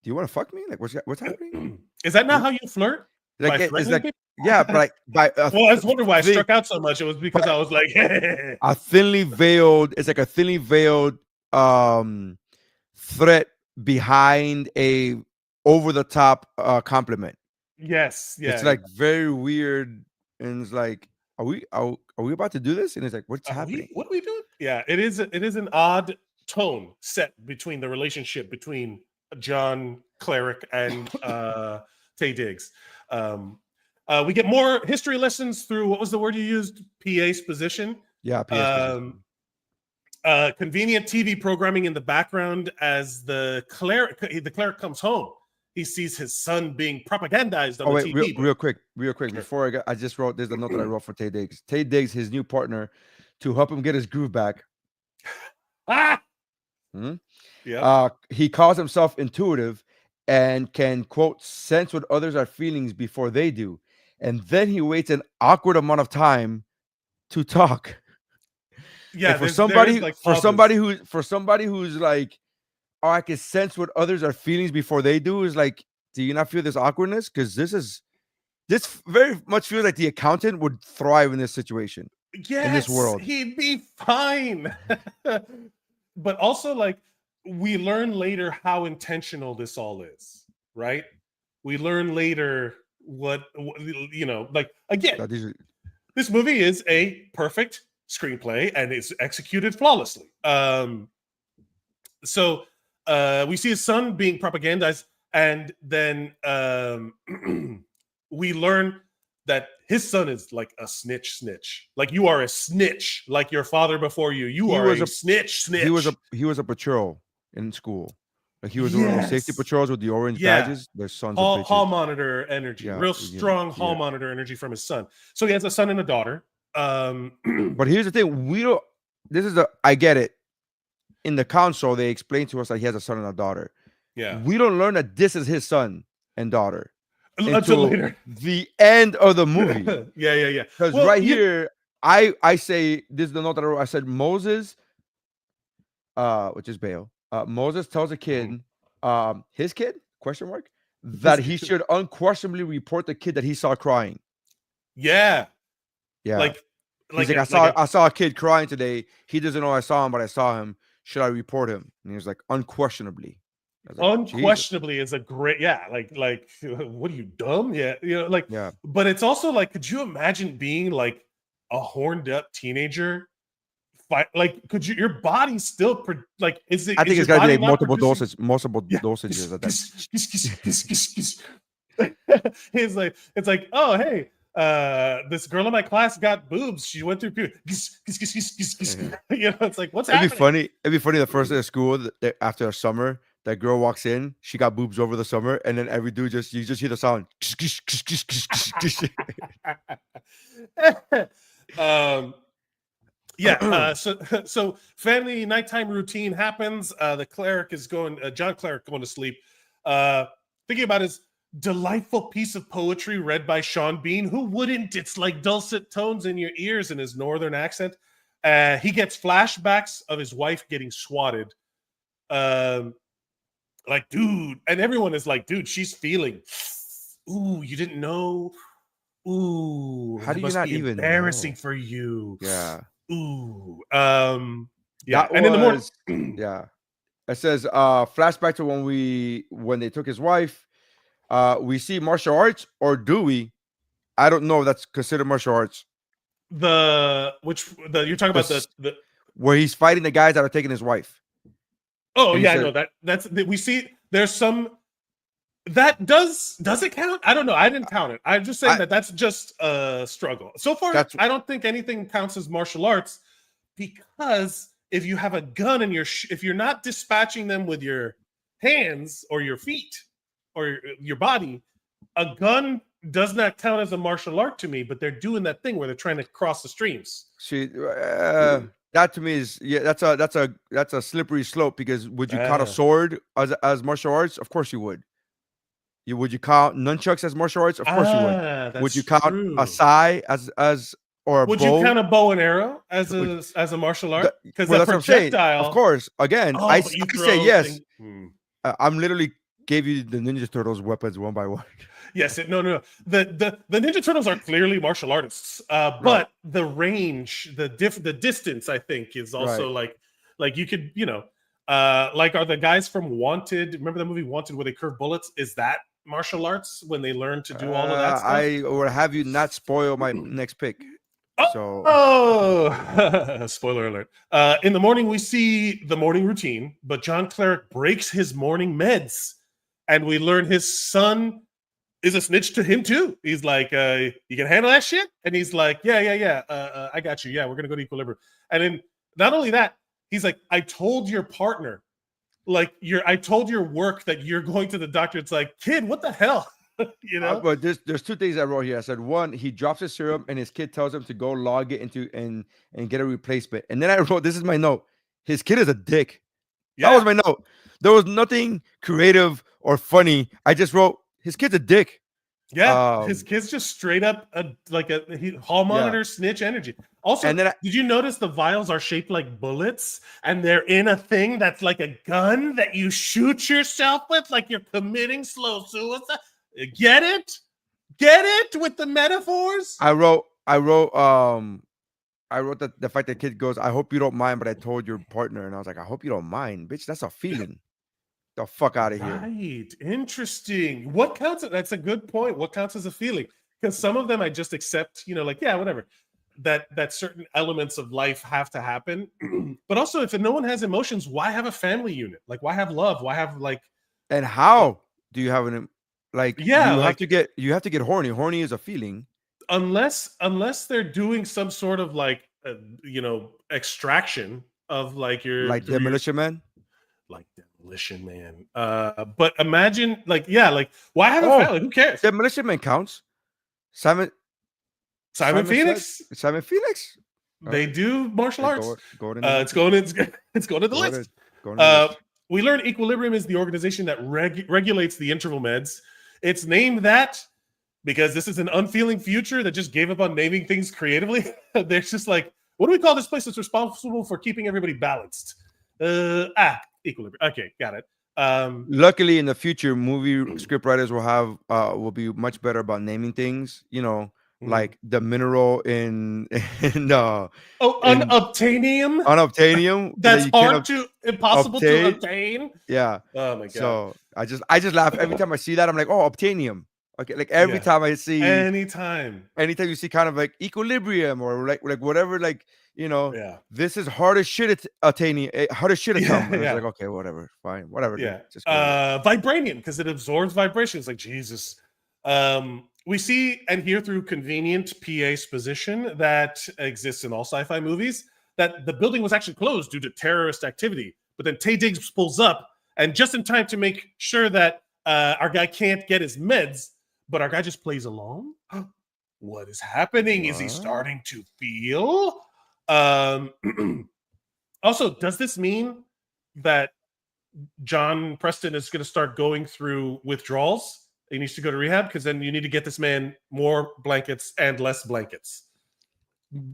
you want to fuck me? Like what's happening? Is that not how you flirt? Like it's like yeah, but like well, I was wondering why I struck out so much. It was because I was like a thinly veiled. It's like a thinly veiled threat behind a over the top compliment. Yes, yeah. It's like very weird, and it's like, are we about to do this? And it's like, what's happening? What are we doing? Yeah, it is an odd tone set between the relationship between John Cleric and Taye Diggs. We get more history lessons through, what was the word you used? PA's position. Yeah, PA's position. Convenient TV programming in the background as the cleric comes home. He sees his son being propagandized on the TV. Real quick. Before I just wrote, there's a note that I wrote for Taye Diggs. Taye Diggs, his new partner, to help him get his groove back. Yeah. He calls himself intuitive and can, quote, sense what others are feeling before they do. And then he waits an awkward amount of time to talk. Yeah, and for somebody who's like, oh, I can sense what others are feeling before they do, is like, do you not feel this awkwardness? Because this very much feels like the accountant would thrive in this situation. Yes, in this world, he'd be fine. But also, like, we learn later how intentional this all is, right? We learn later what like, again, this movie is a perfect screenplay and it's executed flawlessly. So we see his son being propagandized, and then we learn that his son is like a snitch. Like, you are a snitch, like your father before you. He was a snitch. He was a patrol in school. Like, he was doing those safety patrols with the orange badges. Their sons hall monitor energy, real strong hall monitor energy from his son. So he has a son and a daughter. But here's the thing: I get it. In the console, they explain to us that he has a son and a daughter. Yeah, we don't learn that this is his son and daughter until later, the end of the movie. Yeah. Because here, I say, this is the note that I wrote. I said Moses, which is Bale. Moses tells a kid, his kid, question mark, that he should unquestionably report the kid that he saw crying. Yeah. He's like, I saw a kid crying today. He doesn't know I saw him, but I saw him. Should I report him? And he was like, unquestionably. Like, unquestionably is a great, like, what are you, dumb? But it's also like, could you imagine being like a horned up teenager? Like, could your body still like, is it? I think it's got to be like multiple dosages at that. He's like, it's like, oh, hey, this girl in my class got boobs. She went through puberty. It's like, what's happening? It'd be funny the first day of school after a summer, that girl walks in, she got boobs over the summer, and then every dude you just hear the sound. So family nighttime routine happens. The cleric is John Cleric going to sleep, thinking about his delightful piece of poetry read by Sean Bean. Who wouldn't? It's like dulcet tones in your ears in his northern accent. He gets flashbacks of his wife getting swatted. Like, dude, and everyone is like, dude, she's feeling. Ooh, you didn't know? Ooh, how do you not even embarrassing know? For you? Yeah. Ooh. Yeah. And in the morning, yeah. It says flashback to when they took his wife. We see martial arts, or do we? I don't know if that's considered martial arts. You're talking about the where he's fighting the guys that are taking his wife. Oh, yeah, no, that's we see there's some that does it count? I don't know. I didn't count it. I'm just saying that's just a struggle. So far, I don't think anything counts as martial arts, because if you have a gun and if you're not dispatching them with your hands or your feet or your body, a gun does not count as a martial art to me. But they're doing that thing where they're trying to cross the streams. See, that to me is that's a slippery slope, because would you count a sword as martial arts? Of course you would. Would you count nunchucks as martial arts? Of course you would. Would you count a sai as or a would bow? You count a bow and arrow as a martial art? Because that's projectile, of course. Again, I say yes. I'm literally gave you the Ninja Turtles weapons one by one. Yes, no. The Ninja Turtles are clearly martial artists, but the range, the distance, I think, is also like you could, like, are the guys from Wanted? Remember the movie Wanted where they curve bullets? Is that martial arts when they learn to do all of that stuff? I or have you not spoil my next pick. Spoiler alert. In the morning, we see the morning routine, but John Cleric breaks his morning meds, and we learn his son is a snitch to him too. He's like, you can handle that shit? And he's like, yeah, I got you. Yeah, we're gonna go to Equilibrium. And then not only that, he's like, I told your partner, I told your work that you're going to the doctor. It's like, kid, what the hell? You know? But there's two things I wrote here. I said, one, he drops his serum and his kid tells him to go log it into and get a replacement. And then I wrote, this is my note. His kid is a dick. Yeah. That was my note. There was nothing creative or funny. I just wrote, his kid's a dick. Yeah, his kid's just straight up hall monitor snitch energy. Also, and then did you notice the vials are shaped like bullets, and they're in a thing that's like a gun that you shoot yourself with, like you're committing slow suicide? Get it with the metaphors. I wrote that the fact that kid goes, I hope you don't mind, but I told your partner, and I was like, I hope you don't mind, bitch. That's a feeling. The fuck out of here. Right. Interesting. What counts? That's a good point. What counts as a feeling? Because some of them I just accept, like, yeah, whatever. That certain elements of life have to happen. But also, if no one has emotions, why have a family unit? Like, why have love? Why have and how do you have an yeah, you have to get horny. Horny is a feeling. Unless they're doing some sort of extraction of your Demolition Man. Like Demolition Man. But imagine why have a family? Who cares? Demolition Man counts. Simon Phoenix. Simon Phoenix. They do martial arts. It's going to the list. We learn Equilibrium is the organization that regulates the interval meds. It's named that because this is an unfeeling future that just gave up on naming things creatively. They're just like, what do we call this place that's responsible for keeping everybody balanced? Equilibrium. Okay, got it. Luckily, in the future, movie script writers will be much better about naming things. Like the mineral in unobtainium. Unobtainium. That's impossible to obtain. Yeah. Oh my god. So I just laugh every time I see that. I'm like, oh, obtainium. Okay, like every time I see anytime you see kind of like equilibrium or like whatever, this is hard as shit attaining hard as shit attain. It's like, okay, whatever, fine, whatever. Yeah. Just vibranium, because it absorbs vibrations. Like, Jesus. We see and hear through convenient PA exposition that exists in all sci-fi movies that the building was actually closed due to terrorist activity. But then Taye Diggs pulls up, and just in time to make sure that our guy can't get his meds, but our guy just plays along. What is happening? What? Is he starting to feel? Also, does this mean that John Preston is going to start going through withdrawals? He needs to go to rehab, because then you need to get this man more blankets and less blankets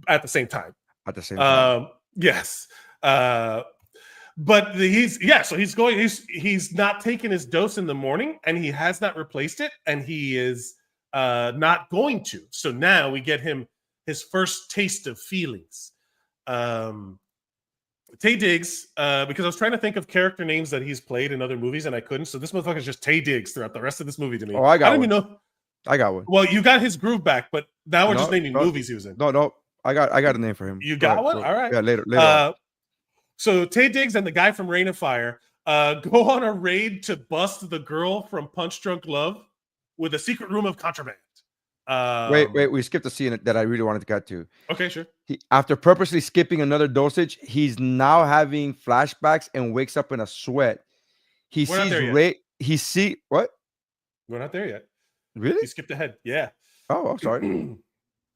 at the same time. Yes. But he's not taking his dose in the morning, and he has not replaced it, and he is not going to. So now we get him his first taste of feelings. Taye Diggs, because I was trying to think of character names that he's played in other movies, and I couldn't. So this motherfucker is just Taye Diggs throughout the rest of this movie to me. Oh, I got one. Well, you got his groove back, but now we're just naming movies he was in. No. I got a name for him. You got one? All right. Yeah, later on. So Taye Diggs and the guy from Rain of Fire go on a raid to bust the girl from Punch Drunk Love with a secret room of contraband. Wait, we skipped a scene that I really wanted to get to. Okay, sure. After purposely skipping another dosage, he's now having flashbacks and wakes up in a sweat. He sees Ray. What? We're not there yet. Really? He skipped ahead. Yeah. Oh, I'm sorry.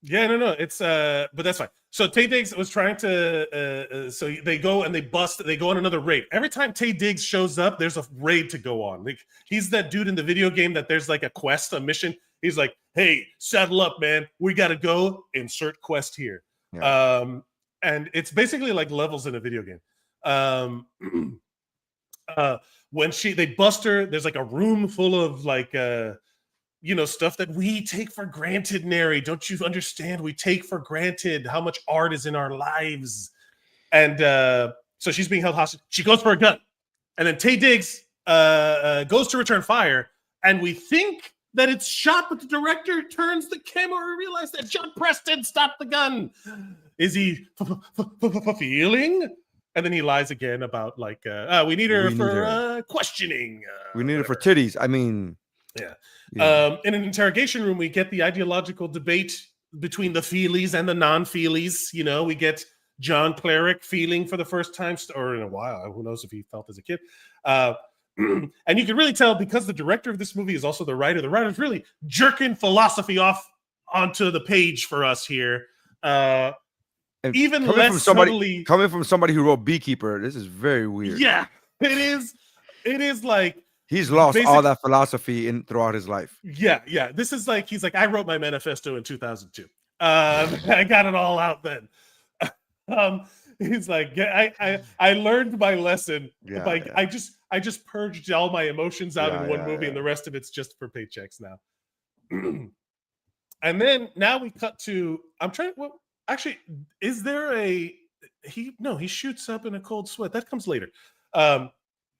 Yeah, no. It's but that's fine. So Taye Diggs was trying to so they go and they go on another raid. Every time Taye Diggs shows up, there's a raid to go on. Like, he's that dude in the video game that there's like a quest, a mission. He's like, hey, saddle up, man. We gotta go. Insert quest here. Yeah. And it's basically like levels in a video game. When they bust her, there's like a room full of like stuff that we take for granted, Nery. Don't you understand? We take for granted how much art is in our lives. And so she's being held hostage. She goes for a gun. And then Taye Diggs goes to return fire. and we think that it's shot, but the director turns the camera and realizes that John Preston stopped the gun. Is he feeling? And then he lies again about like, we need her for questioning. We need her for titties. I mean, yeah. In an interrogation room, we get the ideological debate between the feelies and the non-feelies. You know, we get John Cleric feeling for the first time, or in a while. Who knows if he felt as a kid. And you can really tell because the director of this movie is also the writer. The writer's really jerking philosophy off onto the page for us here. Even less subtly, coming from somebody who wrote Beekeeper, this is very weird. Yeah, it is. It is like he's lost all that philosophy throughout his life. Yeah. This is like he's like, I wrote my manifesto in 2002. I got it all out then. He's like, I learned my lesson. I just purged all my emotions out in one movie, and the rest of it's just for paychecks now. And then now we cut to actually, is there he shoots up in a cold sweat. That comes later.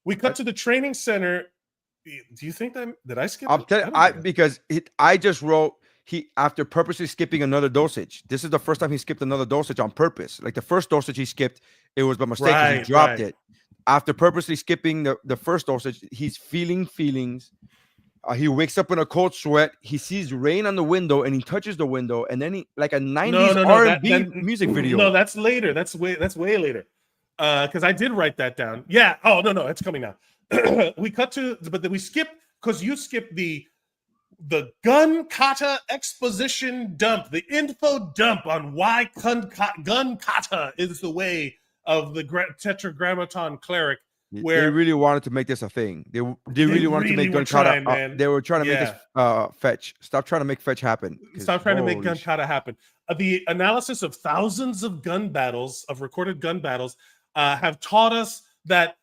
We cut to the training center. Do you think that I skipped? I just wrote after purposely skipping another dosage. This is the first time he skipped another dosage on purpose. Like the first dosage he skipped, it was by mistake. He dropped it. After purposely skipping the first dosage, he's feeling feelings. He wakes up in a cold sweat. He sees rain on the window, and he touches the window, and then he like a 90s R&B music video. No, that's later. That's way later. Because I did write that down. Yeah. Oh no, it's coming now. We cut to, but then we skip because you skipped the Gun Kata exposition dump, the info dump on why Gun Kata is the way of the Tetragrammaton cleric. Where they really wanted to make this a thing. They really wanted to make Gun Kata. They were trying to make this fetch. Stop trying to make fetch happen. Stop trying to make Gun Kata happen. The analysis of thousands of gun battles, of recorded gun battles, have taught us that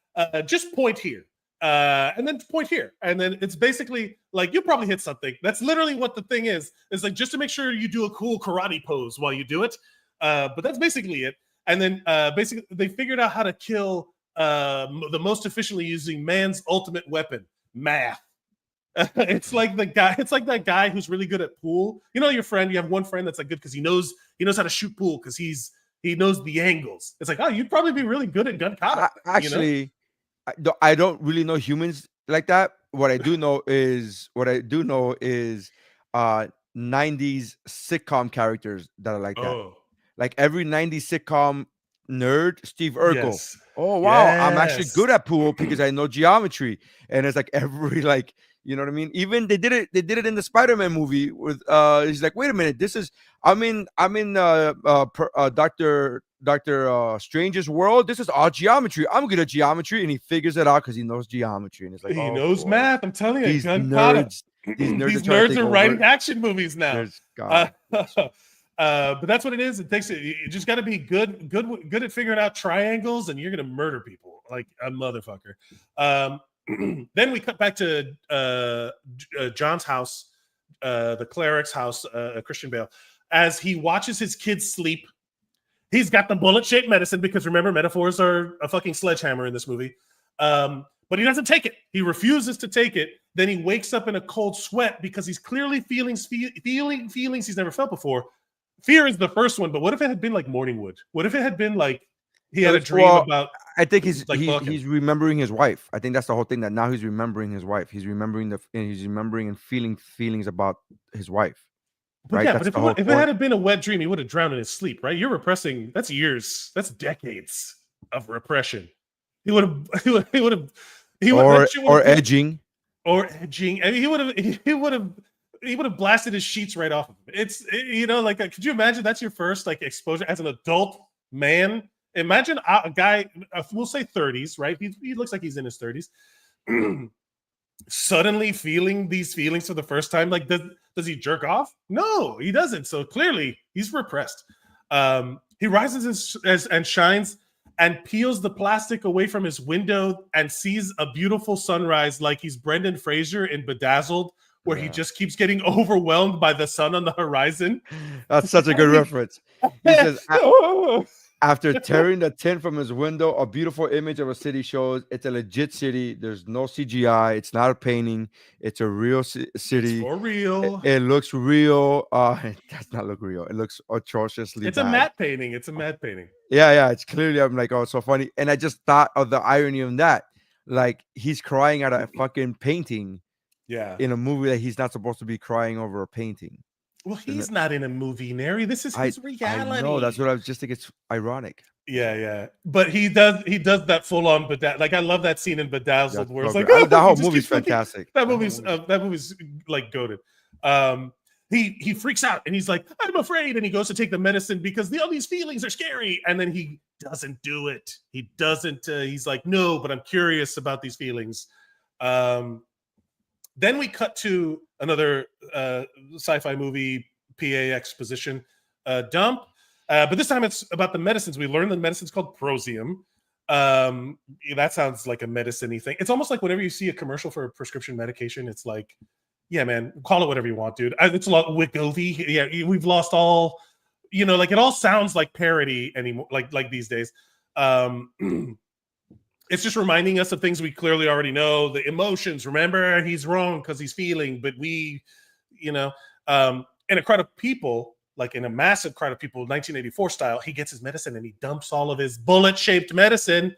just point here, and then point here, and then it's basically like you probably hit something. That's literally what the thing is. It's like just to make sure you do a cool karate pose while you do it. But that's basically it. And then basically they figured out how to kill the most efficiently using man's ultimate weapon, math. It's like that guy who's really good at pool. You know, you have one friend that's like good because he knows how to shoot pool because he knows the angles. It's like, oh, you'd probably be really good at Gun Kata. Actually, you know? I don't really know humans like that. What I do know is 90s sitcom characters that are like that. Like every 90s sitcom nerd, Steve Urkel. Yes. Oh wow, yes. I'm actually good at pool because I know geometry, and it's like every like, you know what I mean. Even they did it in the Spider-Man movie with he's like, wait a minute, this is I'm in Doctor Strange's world. This is all geometry. I'm good at geometry, and he figures it out because he knows geometry, and it's like he knows math. I'm telling you, these nerds are writing action movies now. But that's what it is. You just got to be good at figuring out triangles, and you're gonna murder people like a motherfucker. Then we cut back to John's house, the cleric's house, Christian Bale, as he watches his kids sleep. He's got the bullet-shaped medicine because remember, metaphors are a fucking sledgehammer in this movie. But he doesn't take it. He refuses to take it. Then he wakes up in a cold sweat because he's clearly feeling feelings he's never felt before. Fear is the first one, but what if it had been like Morningwood? What if it had been like he had a dream about? I think he's remembering his wife. I think that's the whole thing. That now he's remembering his wife. He's remembering and feeling feelings about his wife. But right? yeah, but if it had been a wet dream, he would have drowned in his sleep, right? You're repressing. That's years. That's decades of repression. He would have edging. I mean, he would have blasted his sheets right off of him. It's, you know, like, could you imagine that's your first like exposure as an adult man? Imagine a guy, we'll say 30s, right? He looks like he's in his 30s. Suddenly feeling these feelings for the first time. Like, does he jerk off? No, he doesn't. So clearly he's repressed. He rises and shines and peels the plastic away from his window and sees a beautiful sunrise like he's Brendan Fraser in Bedazzled, where he just keeps getting overwhelmed by the sun on the horizon. That's such a good reference. He says, After tearing the tin from his window, a beautiful image of a city shows it's a legit city. There's no CGI. It's not a painting. It's a real city. It's for real. It looks real. It does not look real. It looks atrociously It's bad. a matte painting. It's a matte painting. Yeah. It's clearly, I'm like, oh, it's so funny. And I just thought of the irony of that. Like, he's crying at a fucking painting. Yeah. In a movie that he's not supposed to be crying over a painting. Well, he's not in a movie, Nery. This is his reality. I know. That's what I was just thinking. It's ironic. Yeah. But he does that full on like, I love that scene in Bedazzled where it's like, that whole movie's fantastic. That movie's like goated. He freaks out and he's like, I'm afraid, and he goes to take the medicine because all these feelings are scary, and then he doesn't do it. He doesn't. He's like, no, but I'm curious about these feelings. Then we cut to another sci-fi movie, PA exposition dump. But this time it's about the medicines. We learned the medicine's called Prosium. That sounds like a medicine-y thing. It's almost like whenever you see a commercial for a prescription medication, it's like, yeah, man, call it whatever you want, dude. It's a lot Wegovy. Yeah, we've lost all, like it all sounds like parody anymore, like these days. It's just reminding us of things we clearly already know. The emotions, remember, he's wrong because he's feeling, but we, in a crowd of people, like in a massive crowd of people, 1984 style, he gets his medicine and he dumps all of his bullet-shaped medicine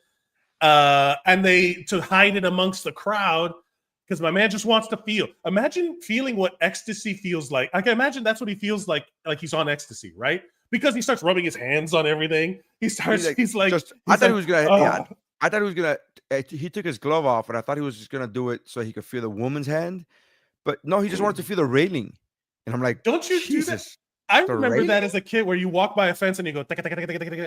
and to hide it amongst the crowd because my man just wants to feel. Imagine feeling what ecstasy feels like. I can imagine that's what he feels like he's on ecstasy, right? Because he starts rubbing his hands on everything. I thought he was gonna. He took his glove off, and I thought he was just gonna do it so he could feel the woman's hand. But no, he just wanted to feel the railing. And I'm like, don't you do that? I remember that as a kid, where you walk by a fence and you go,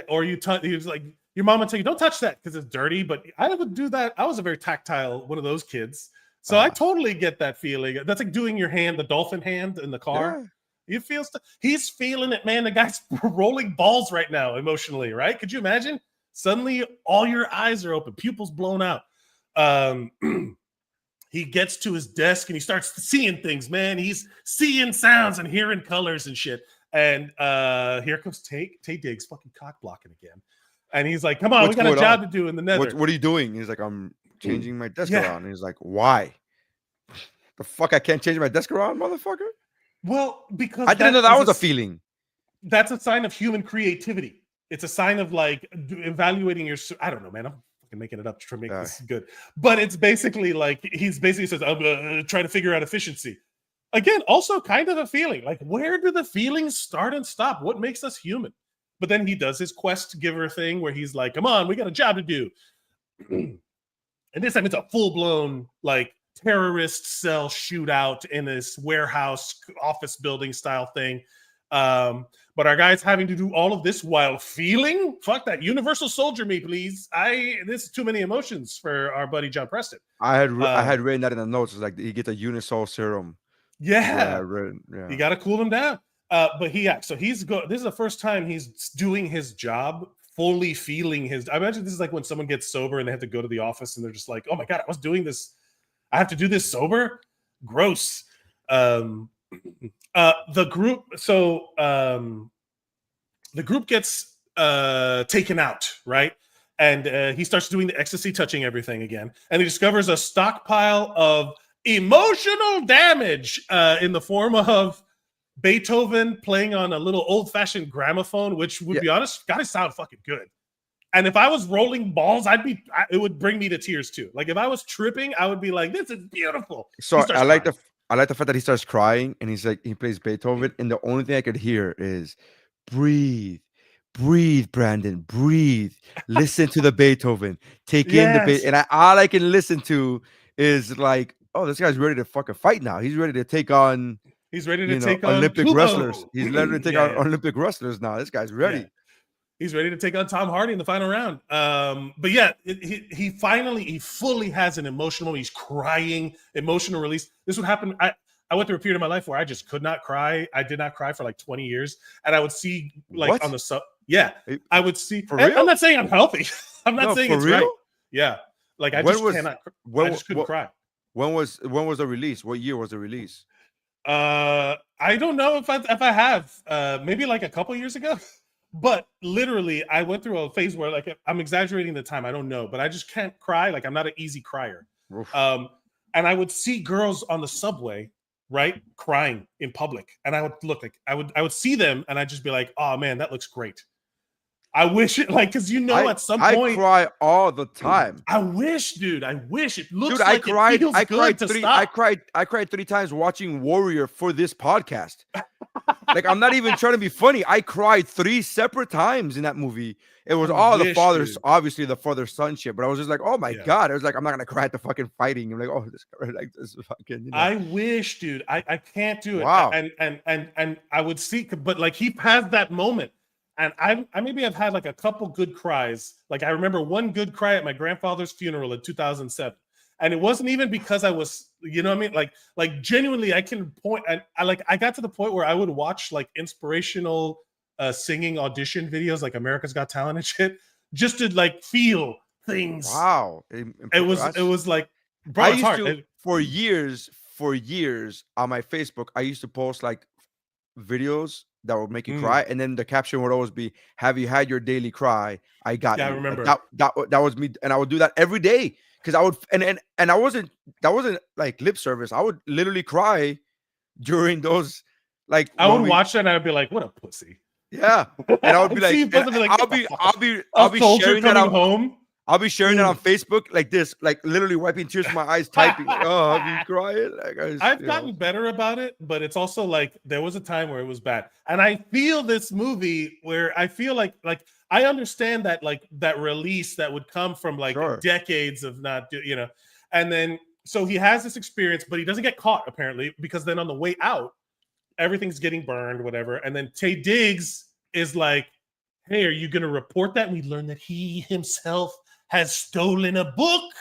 or you touch. He was like, your mom would tell you, don't touch that because it's dirty. But I would do that. I was a very tactile one of those kids, so I totally get that feeling. That's like doing your hand, the dolphin hand in the car. Yeah. You feel he's feeling it, man. The guy's rolling balls right now emotionally, right? Could you imagine? Suddenly, all your eyes are open, pupils blown out. He gets to his desk and he starts seeing things, man. He's seeing sounds and hearing colors and shit. And here comes Tay Diggs fucking cock blocking again. And he's like, come on, we got a job to do in the nether. What are you doing? He's like, I'm changing my desk around. And he's like, why? The fuck, I can't change my desk around, motherfucker? Well, because I didn't know that was a feeling. That's a sign of human creativity. It's a sign of like evaluating your. I don't know, man. I'm fucking making it up to make this good. But it's basically like he's basically says, I'm trying to figure out efficiency. Again, also kind of a feeling. Like, where do the feelings start and stop? What makes us human? But then he does his quest giver thing where he's like, come on, we got a job to do. And this time it's a full-blown like terrorist cell shootout in this warehouse office building style thing. But our guy's having to do all of this while feeling. Fuck that. Universal soldier me, please. This is too many emotions for our buddy John Preston. I had written that in the notes. It's like he gets a Unisol serum. Yeah. You got to cool him down. But so this is the first time he's doing his job, fully feeling his. I imagine this is like when someone gets sober and they have to go to the office and they're just like, oh my God, I was doing this. I have to do this sober. Gross. The group gets taken out, right? And he starts doing the ecstasy, touching everything again, and he discovers a stockpile of emotional damage in the form of Beethoven playing on a little old-fashioned gramophone, which would be honest, gotta sound fucking good. And if I was rolling balls, it would bring me to tears too. Like if I was tripping, I would be like, this is beautiful. So I like the fact that he starts crying and he's like, he plays Beethoven, and the only thing I could hear is breathe, Brandon, breathe. Listen to the Beethoven. Take in the Beethoven. And all I can listen to is like, oh, this guy's ready to fucking fight now. He's ready to take on. He's ready to take on Olympic Kubo. wrestlers. He's ready to take on Olympic wrestlers now. This guy's ready. Yeah. He's ready to take on Tom Hardy in the final round. But yeah, he fully has an emotional moment. He's crying, emotional release. This would happen. I went through a period of my life where I just could not cry. I did not cry for like 20 years. And I would see like on the sub. Yeah, I would see. For real? I'm not saying I'm healthy. I'm not saying it's real? Right. Yeah. Like I just couldn't cry. When was the release? What year was the release? I don't know if I have. Maybe like a couple years ago. But literally, I went through a phase where, like, I'm exaggerating the time. I don't know, but I just can't cry. Like, I'm not an easy crier. And I would see girls on the subway, right, crying in public, and I would look like I would see them, and I'd just be like, "Oh man, that looks great." I wish it, like, because at some point I cry all the time. I wish, dude. I wish it looks dude, like it feels good to stop. I cried 3 times watching Warrior for this podcast. Like, I'm not even trying to be funny. I cried 3 separate times in that movie. It was the father's, dude. Obviously the father-son shit, but I was just like, oh my god. I was like, I'm not gonna cry at the fucking fighting. I'm like, oh, this fucking. I wish, dude. I can't do it. Wow. And I would see, but like he has that moment. And I maybe have had like a couple good cries. Like I remember one good cry at my grandfather's funeral in 2007. And it wasn't even because I was, you know what I mean? Like genuinely, I can point. I got to the point where I would watch like inspirational singing audition videos, like America's Got Talent and shit, just to like feel things. Wow. It was like, bro, I used to, for years on my Facebook, I used to post like videos that would make you cry, and then the caption would always be, "Have you had your daily cry? I got you." I remember that was me, and I would do that every day because I would, and I wasn't, that wasn't like lip service. I would literally cry during those, like I would watch that and I'd be like, "What a pussy." Yeah, and I would be like, I'll be sharing that on home. I'll be sharing it on Facebook like this, like literally wiping tears from my eyes, typing. Like, oh, I'll be crying. Like, I've gotten better about it, but it's also like there was a time where it was bad. And I feel this movie where I feel like I understand that like that release that would come from like decades of not you know. And then so he has this experience, but he doesn't get caught apparently, because then on the way out, everything's getting burned, whatever. And then Taye Diggs is like, "Hey, are you going to report that?" And we learn that he himself has stolen a book,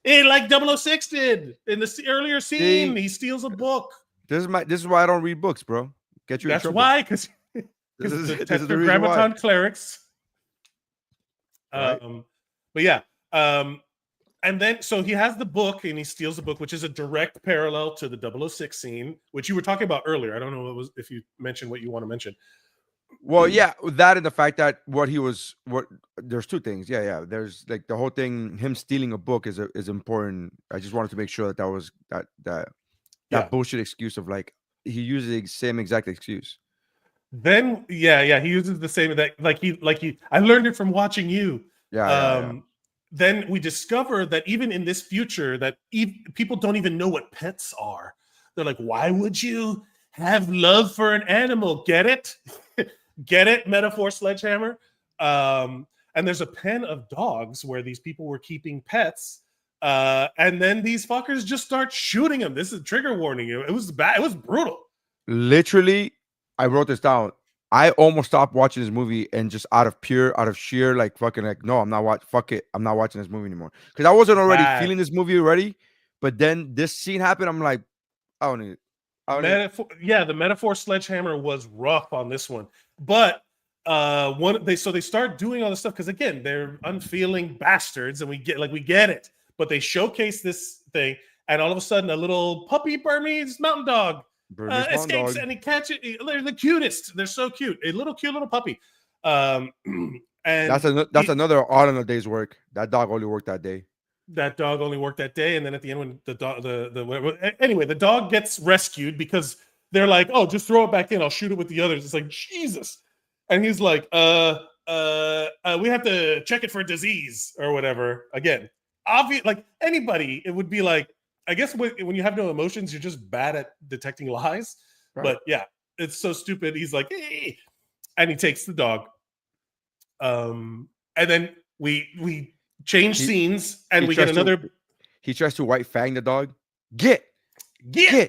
like 006 did in the earlier scene. He steals a book. This is why I don't read books, bro. Get you. That's why, because the tetragrammaton clerics. Right. But yeah, and then so he has the book and he steals the book, which is a direct parallel to the 006 scene, which you were talking about earlier. I don't know if you mentioned what you want to mention. Well, yeah, that and the fact that there's 2 things. Yeah. There's like the whole thing, him stealing a book is important. I just wanted to make sure that was that bullshit excuse of like he uses the same exact excuse. Then he uses the same that I learned it from watching you. Then we discover that even in this future that people don't even know what pets are. They're like, why would you have love for an animal? Get it? Get it? Metaphor sledgehammer. And there's a pen of dogs where these people were keeping pets. And then these fuckers just start shooting them. This is trigger warning. It was bad. It was brutal. Literally, I wrote this down. I almost stopped watching this movie and just out of sheer like fucking like, no, I'm not watching. Fuck it. I'm not watching this movie anymore. Because I wasn't already feeling this movie already. But then this scene happened. I'm like, I don't need it. The metaphor sledgehammer was rough on this one, but they start doing all this stuff because again they're unfeeling bastards, and we get it. But they showcase this thing, and all of a sudden a little puppy Burmese mountain dog escapes, and he catches it. They're the cutest. They're so cute. A cute little puppy. And that's another odd on a day's work. That dog only worked that day. That dog only worked that day, and then at the end, when the dog, the dog gets rescued because they're like, "Oh, just throw it back in. I'll shoot it with the others." It's like Jesus, and he's like, we have to check it for disease or whatever." Again, obvious, like anybody, it would be like, I guess when you have no emotions, you're just bad at detecting lies. Right. But yeah, it's so stupid. He's like, "Hey," and he takes the dog. And then we change scenes, and we get another. He tries to white fang the dog. Get. Yeah.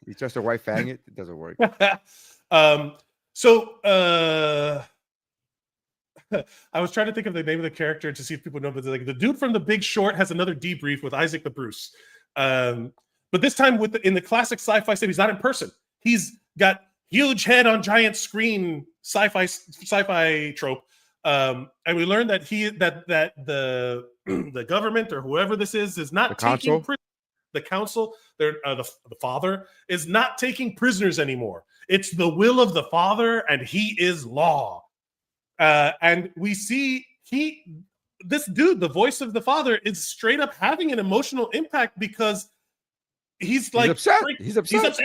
He tries to white fang it. It doesn't work. So I was trying to think of the name of the character to see if people know, but like the dude from The Big Short has another debrief with Isaac the Bruce. But this time in the classic sci-fi stuff, he's not in person. He's got huge head on giant screen sci-fi trope. And we learned that the government or whoever this is not taking the council. The father is not taking prisoners anymore. it's the will of the Father, and he is law. And we see this dude, the voice of the Father, is straight up having an emotional impact because he's like upset. He's upset.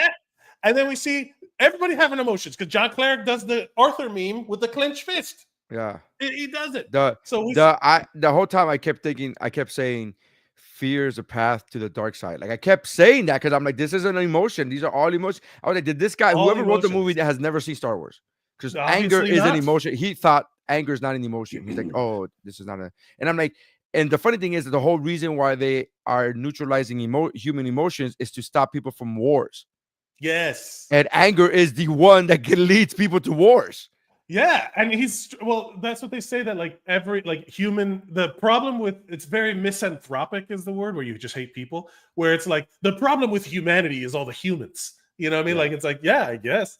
And then we see everybody having emotions because John Cleric does the Arthur meme with the clenched fist. Yeah, he does it. The whole time I kept saying, fear is a path to the dark side. Like I kept saying that because I'm like, this isn't an emotion. These are all emotions. I was like, did this guy, whoever wrote the movie, that has never seen Star Wars? Because anger is an emotion. He thought anger is not an emotion. He's like, oh, this is not a. And I'm like, and the funny thing is that the whole reason why they are neutralizing human emotions is to stop people from wars. Yes. And anger is the one that leads people to wars. Yeah, and that's what they say, that like every human, the problem with, it's very misanthropic is the word, where you just hate people, where it's like the problem with humanity is all the humans. You know what I mean? Yeah. Like it's like, yeah, I guess.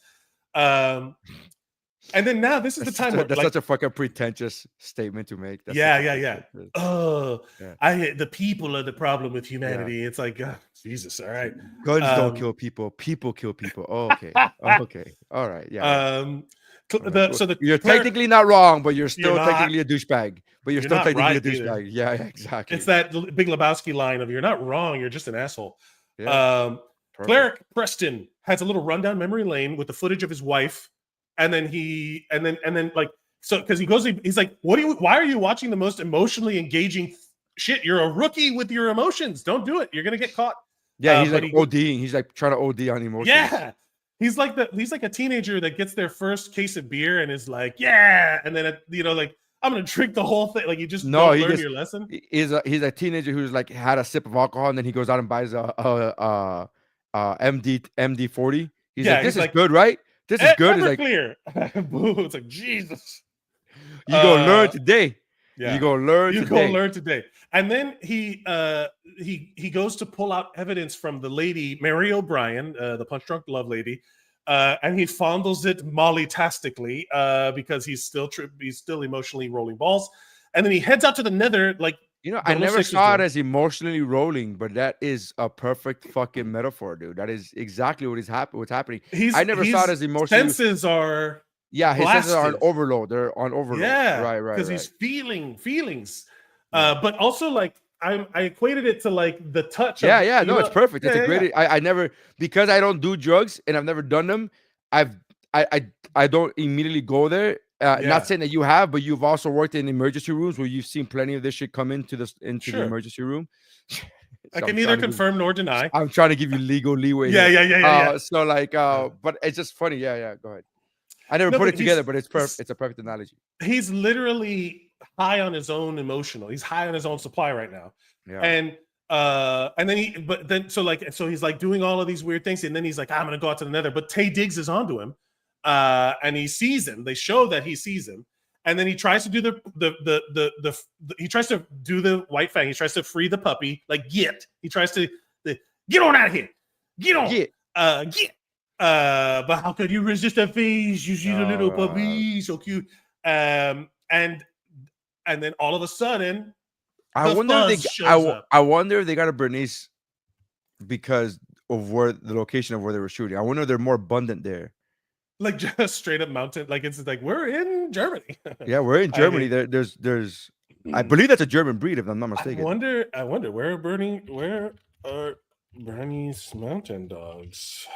And then now this is the time that's such a fucking pretentious statement to make. That's yeah. Oh, I hate the people are the problem with humanity. It's like, Jesus, all right. Guns don't kill people. People kill people. Oh, okay. Okay. All right. Yeah. You're technically not wrong, but you're still technically a douchebag. But you're still technically a douchebag. Yeah, exactly. It's that Big Lebowski line of, you're not wrong, you're just an asshole. Yeah. Cleric Preston has a little rundown memory lane with the footage of his wife, and then because he's like, why are you watching the most emotionally engaging shit? You're a rookie with your emotions. Don't do it. You're gonna get caught. Yeah, he's like ODing. He's like trying to OD on emotions. Yeah. He's like a teenager that gets their first case of beer and is like, yeah, and then I'm gonna drink the whole thing. Like you just don't learn your lesson. He's a teenager who's like had a sip of alcohol and then he goes out and buys a MD40. He's like, this is good, right? This is good. It's like clear. It's like, Jesus. You gonna learn today. Yeah. You gonna learn today. And then he goes to pull out evidence from the lady, Mary O'Brien, the punch drunk love lady, and he fondles it molly-tastically because he's still emotionally rolling balls. And then he heads out to the nether, like, I never saw it as emotionally rolling, but that is a perfect fucking metaphor, dude. That is exactly what's happening. I never saw it as emotionally. Senses are. Yeah, his senses are on overload. They're on overload. Yeah, right. Because he's feeling feelings, but also like I equated it to like the touch. It's perfect. It's a great. I never, because I don't do drugs and I've never done them. I don't immediately go there. Not saying that you have, but you've also worked in emergency rooms where you've seen plenty of this shit come into the emergency room. I can neither confirm nor deny. I'm trying to give you legal leeway. Yeah. So like, but it's just funny. Yeah. Go ahead. I never put it together, but it's perfect. It's a perfect analogy. He's literally high on his own emotional. He's high on his own supply right now. Yeah. And then so he's like doing all of these weird things, and then he's like, I'm gonna go out to the nether. But Taye Diggs is onto him, and he sees him. They show that he sees him, and then he tries to do he tries to do the white fang. He tries to free the puppy, like get. He tries to get on out of here, get on, get. But how could you resist a face? You see the little puppy, so cute. And then all of a sudden, I wonder if they got a Bernice because of where the location of where they were shooting. I wonder if they're more abundant there. Like just straight up mountain, like it's like we're in Germany. Yeah, we're in Germany. There's I believe that's a German breed, if I'm not mistaken. I wonder where are Bernie's mountain dogs?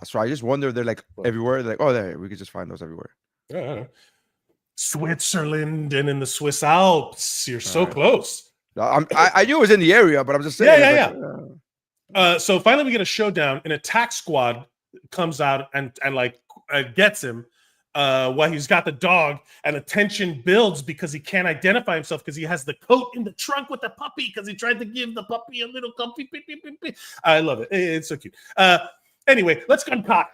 So I just wonder if they're like everywhere. They're like, oh, there, we could just find those everywhere. Yeah. Switzerland and in the Swiss Alps. You're so close. I knew it was in the area, but I'm just saying. Yeah. So finally we get a showdown. An attack squad comes out and gets him while he's got the dog, and the tension builds because he can't identify himself because he has the coat in the trunk with the puppy because he tried to give the puppy a little comfy. I love it. It's so cute. Anyway, let's Gun Kata.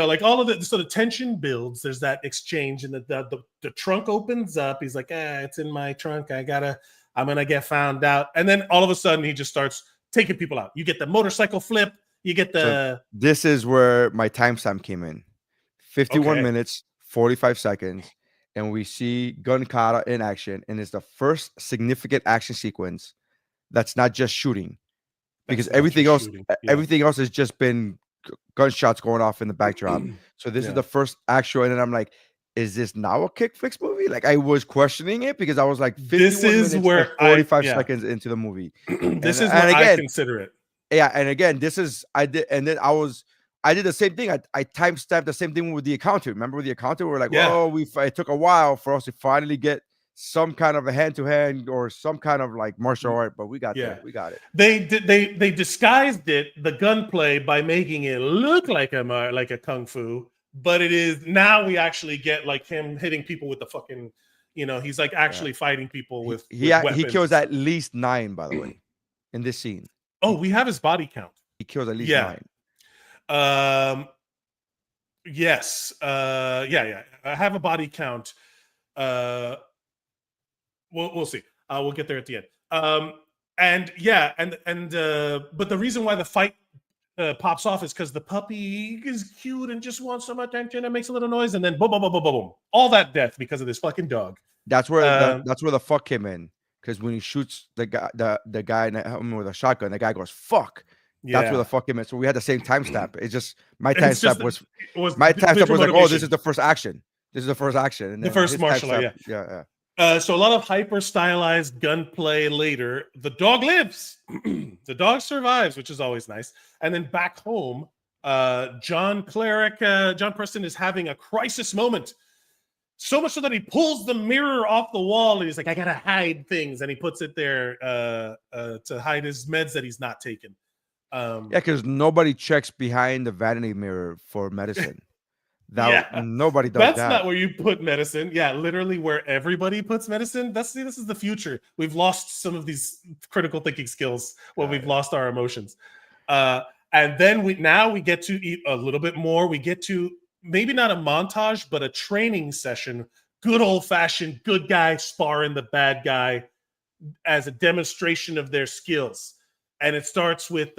Like all of it. So the tension builds. There's that exchange, and the trunk opens up. He's like, it's in my trunk. I'm gonna get found out. And then all of a sudden, he just starts taking people out. You get the motorcycle flip. You get the. So this is where my timestamp came in. 51 minutes, 45 seconds, and we see Gun Kata in action, and it's the first significant action sequence that's not just shooting, because everything else has just been gunshots going off in the backdrop. So this is the first actual, and then I'm like, is this now a kick flicks movie? Like I was questioning it because I was like, 51 minutes where 45 seconds into the movie. This is what I consider it. Yeah, and again, I did the same thing. I timestamped the same thing with the accountant. Remember with the accountant, we were like, it took a while for us to finally get some kind of a hand-to-hand or some kind of like martial art, but we got there. We got it. They disguised it, the gunplay, by making it look like a kung fu, but it is now we actually get like him hitting people with the fucking, he's like actually fighting people with weapons. He kills at least 9, by the way, in this scene. Oh, we have his body count. He kills at least 9. Yes. I have a body count. We'll see. We'll get there at the end. But the reason why the fight pops off is because the puppy is cute and just wants some attention and makes a little noise, and then boom, boom, boom, boom, boom, boom, all that death because of this fucking dog. That's where the fuck came in, because when he shoots the guy with a shotgun, the guy goes fuck. That's where the fuck came in. So we had the same timestamp. It's just my timestamp was like, oh, this is the first action. This is the first action. And the first martial art. Yeah. So a lot of hyper stylized gunplay later. The dog lives. The dog survives, which is always nice. And then back home, John Preston is having a crisis moment. So much so that he pulls the mirror off the wall and he's like, I gotta hide things. And he puts it there to hide his meds that he's not taking. Because nobody checks behind the vanity mirror for medicine. Nobody does that. That's not where you put medicine. Yeah, literally where everybody puts medicine. This is the future. We've lost some of these critical thinking skills when we've lost our emotions. And then we get to eat a little bit more. We get to maybe not a montage, but a training session. Good old-fashioned good guy sparring the bad guy as a demonstration of their skills. And it starts with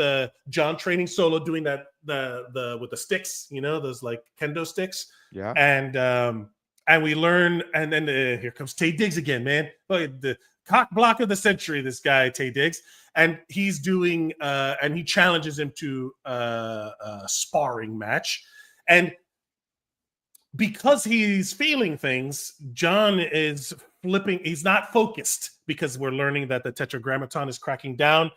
John training solo, doing that with the sticks, those like kendo sticks. Yeah. And we learn, and then here comes Tay Diggs again, man. The cock block of the century, this guy Tay Diggs, and he's doing and he challenges him to a sparring match, and because he's feeling things, John is flipping. He's not focused because we're learning that the Tetragrammaton is cracking down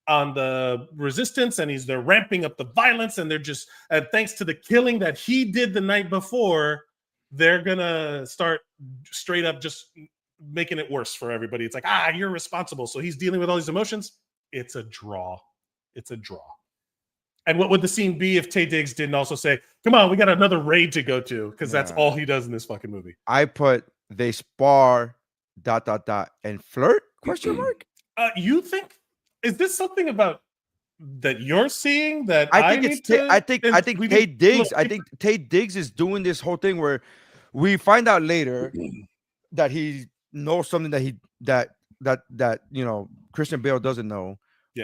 on the resistance, and they're ramping up the violence, and they're just thanks to the killing that he did the night before, they're gonna start straight up just making it worse for everybody. It's like, you're responsible. So he's dealing with all these emotions. It's a draw. And what would the scene be if Tay Diggs didn't also say, come on, we got another raid to go to, because that's all he does in this fucking movie. I put they spar ... and flirt ? You think, is this something about that you're seeing that I think Tay Diggs. I think Tay Diggs is doing this whole thing where we find out later that he knows something that Christian Bale doesn't know,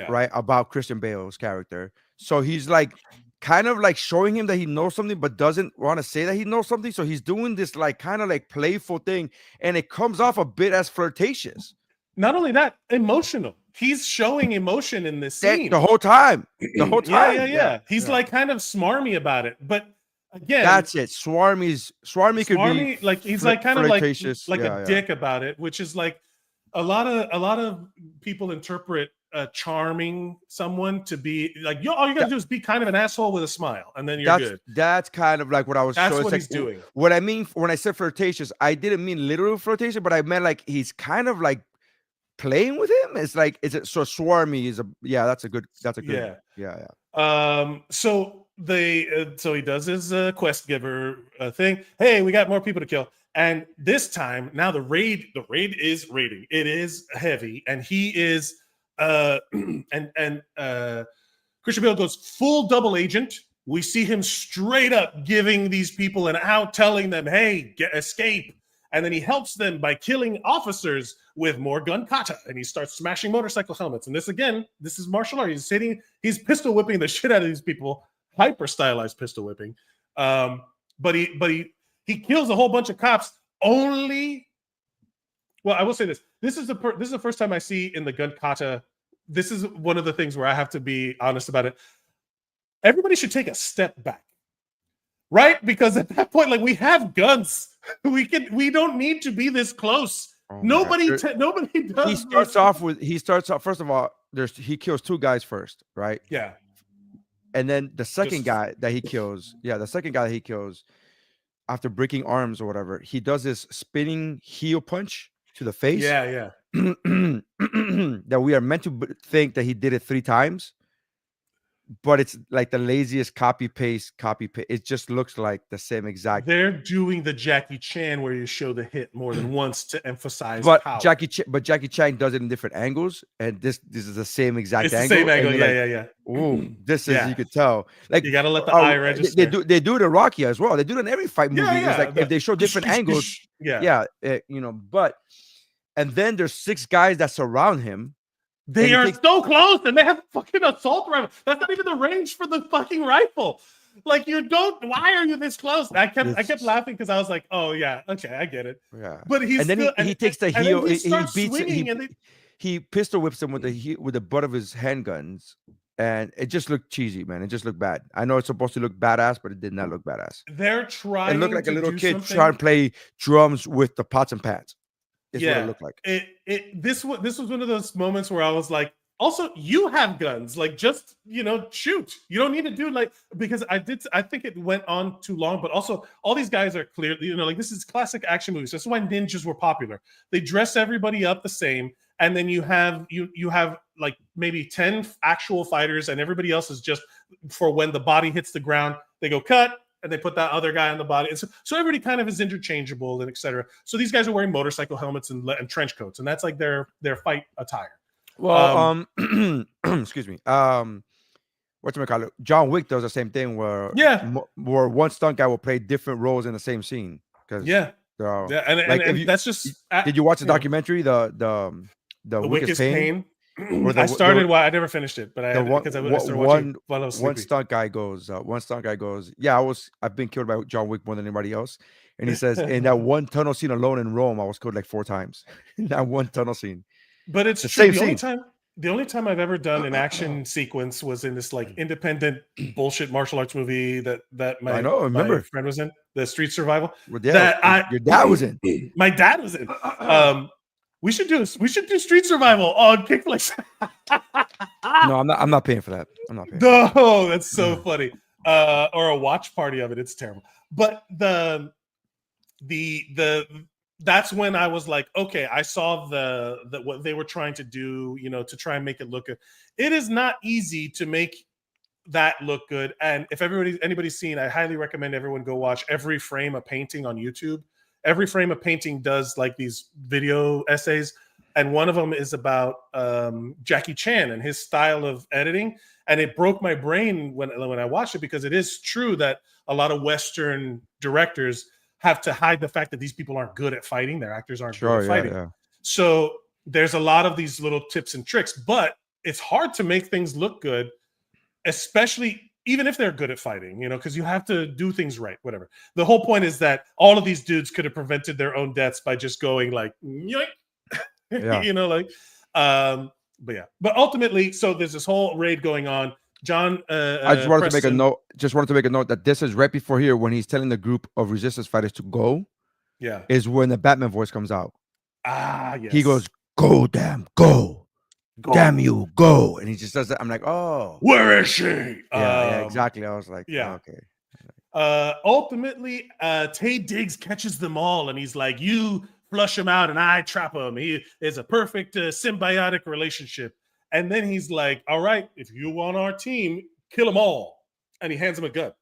right, about Christian Bale's character. So he's like kind of like showing him that he knows something but doesn't want to say that he knows something. So he's doing this like kind of like playful thing, and it comes off a bit as flirtatious. Not only that, emotional. He's showing emotion in this scene the whole time. Yeah. He's like kind of smarmy about it, but again, that's it. Swarmy could be like he's like kind of like a dick about it, which is like a lot of people interpret charming someone to be like, all you gotta do is be kind of an asshole with a smile, and then you're good. That's kind of like what I was. That's what he's doing. What I mean when I said flirtatious, I didn't mean literal flirtation, but I meant like he's kind of like playing with him. It's like, is it so swarmy? That's a good So he does his quest giver thing. Hey, we got more people to kill, and this time now the raid is raiding. It is heavy, and he is Christian Bale goes full double agent. We see him straight up giving these people an out, telling them, hey, escape. And then he helps them by killing officers with more gun kata, and he starts smashing motorcycle helmets. And this is martial art. He's pistol whipping the shit out of these people, hyper stylized pistol whipping. But he kills a whole bunch of cops only. Well, I will say this. This is the first time I see in the gun kata. This is one of the things where I have to be honest about it. everybody should take a step back, right? Because at that point, like, we have guns. We don't need to be this close. Nobody does. He starts off first of all, he kills 2 guys first, right? Yeah. And then the second guy that he kills, after breaking arms or whatever, he does this spinning heel punch to the face. Yeah. That we are meant to think that he did it 3 times, but it's like the laziest copy paste. It just looks like the same exact. They're doing the Jackie Chan where you show the hit more than once to emphasize power. Jackie Chan does it in different angles, and this is the same exact it's angle. The same angle. Yeah. Ooh, this is you could tell. Like, you gotta let the eye register. They do it in Rocky as well. They do it in every fight movie. Yeah. It's like if they show different angles. But and then there's 6 guys that surround him. They are so close, and they have fucking assault rifle. That's not even the range for the fucking rifle. Like, why are you this close? I kept laughing because I was like, oh yeah, okay, I get it. Yeah. But he takes the heel. He pistol whips him with the butt of his handguns, and it just looked cheesy, man. It just looked bad. I know it's supposed to look badass, but it did not look badass. They're trying. It looked like a little kid trying to play drums with the pots and pans. What it looked like. This was one of those moments where I was like, also, you have guns, like, just, shoot. You don't need to do because I think it went on too long, but also all these guys are clearly, like, this is classic action movies. That's why ninjas were popular. They dress everybody up the same, and then you have like maybe 10 actual fighters, and everybody else is just for when the body hits the ground, they go cut, and they put that other guy on the body. And so everybody kind of is interchangeable and etc. So these guys are wearing motorcycle helmets and trench coats, and that's like their fight attire. Well, excuse me. Whatchamacallit? John Wick does the same thing where one stunt guy will play different roles in the same scene. And that's just. Did you watch the documentary, the Wickest Pain? I started. I never finished it, but I started watching while I was sleepy. One stunt guy goes, yeah, I've been killed by John Wick more than anybody else. And he says, in that one tunnel scene alone in Rome, I was killed like 4 times in that one tunnel scene. But it's the true. same scene. The only time I've ever done an action sequence was in this like independent bullshit martial arts movie that my friend was in, the Street Survival. Your dad was in. My dad was in. We should do Street Survival on KickFLIX. No, I'm not paying for that. I'm not paying. No, that's so funny. Or a watch party of it. It's terrible. But that's when I was like, okay, I saw the what they were trying to do, to try and make it look good. It is not easy to make that look good. And if anybody's seen, I highly recommend everyone go watch Every Frame a Painting on YouTube. Every Frame a Painting does like these video essays, and one of them is about Jackie Chan and his style of editing. And it broke my brain when I watched it, because it is true that a lot of Western directors have to hide the fact that these people aren't good at fighting. Their actors aren't good at fighting. Yeah. So there's a lot of these little tips and tricks, but it's hard to make things look good, especially even if they're good at fighting, because you have to do things right, whatever. The whole point is that all of these dudes could have prevented their own deaths by just going like, yoink. But ultimately, so there's this whole raid going on. John, I just wanted to make a note. Just wanted to make a note that this is right before here when he's telling the group of resistance fighters to go. Yeah, is when the Batman voice comes out. Yes. He goes, "Go, damn, go, damn you, go," and he just does that. I'm like, "Oh, where is she?" Yeah, exactly. I was like, "Yeah, okay." Ultimately, Taye Diggs catches them all, and he's like, "You flush him out, and I trap him." He is a perfect symbiotic relationship. And then he's like, all right, if you want our team, kill them all. And he hands him a gun.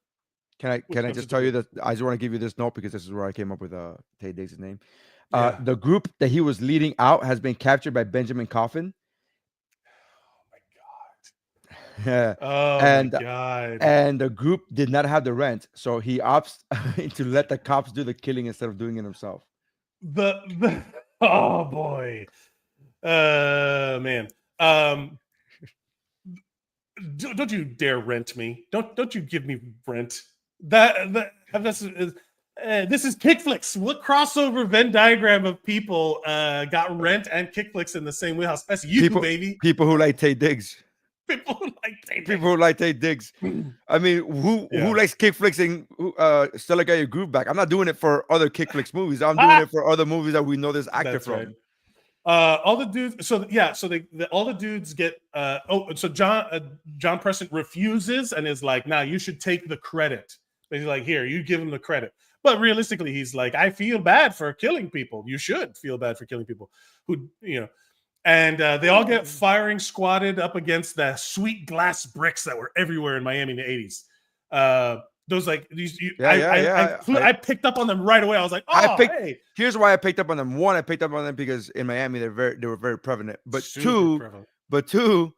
Can I just tell you that I just want to give you this note because this is where I came up with Taye Diggs' name. The group that he was leading out has been captured by Benjamin Coffin. Oh, my God. My God. And the group did not have the rent. So he opts to let the cops do the killing instead of doing it himself. Oh, boy. Man. Don't you dare rent me. Don't you give me rent. This is KickFLIX. What crossover Venn diagram of people got rent and KickFLIX in the same wheelhouse? That's you, baby. People who like Taye Diggs. People who like Tay Diggs. People who like Tay Diggs. I mean, who likes kickflixing? Still like your groove back. I'm not doing it for other kickflix movies. I'm doing it for other movies that we know this actor That's from. right. All the dudes. So all the dudes get. So John Preston refuses and is like, "Nah, you should take the credit." But he's like, "Here, you give him the credit." But realistically, he's like, "I feel bad for killing people. You should feel bad for killing people who, And they all get firing squatted up against the sweet glass bricks that were everywhere in Miami in the 80s. Those like these. I picked up on them right away. I was like, "Oh, hey." Here's why I picked up on them. One, I picked up on them because in Miami they were very prevalent. But two,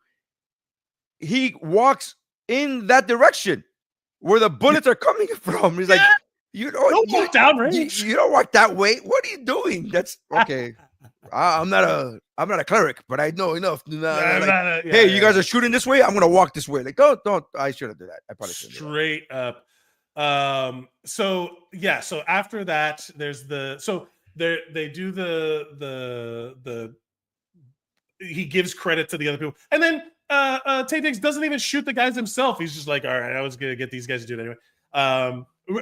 he walks in that direction where the bullets are coming from. He's like, you don't walk downrange. You don't walk that way. What are you doing? That's okay. I'm not a cleric, but I know enough. You guys are shooting this way. I'm gonna walk this way. Like, don't. I shouldn't do that. I probably shouldn't. Straight up. So after that, there's they do the he gives credit to the other people, and then Tay Diggs doesn't even shoot the guys himself. He's just like, all right, I was gonna get these guys to do it anyway.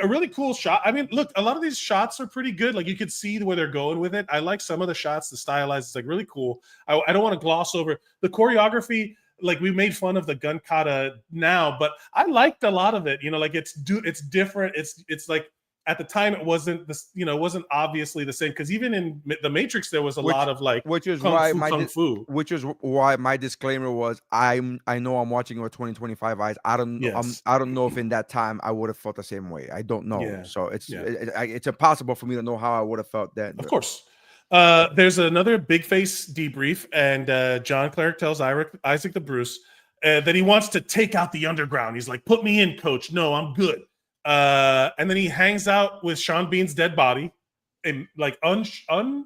A really cool shot. I mean, look, a lot of these shots are pretty good. Like, you could see where they're going with it. I like some of the shots, the stylized, it's like really cool. I don't want to gloss over the choreography. Like, we made fun of the Gun Kata now, but I liked a lot of it. Like it's different. It's like at the time it wasn't this. It wasn't obviously the same, because even in the Matrix there was a lot of like which is kung why my disclaimer was I know I'm watching with 2025 eyes. I don't know if in that time I would have felt the same way. I don't know. Yeah. So it's impossible for me to know how I would have felt then. Of course. There's another big face debrief, and John Cleric tells Isaac the Bruce that he wants to take out the underground. He's like, "Put me in, coach. No, I'm good." And then he hangs out with Sean Bean's dead body, and like unshot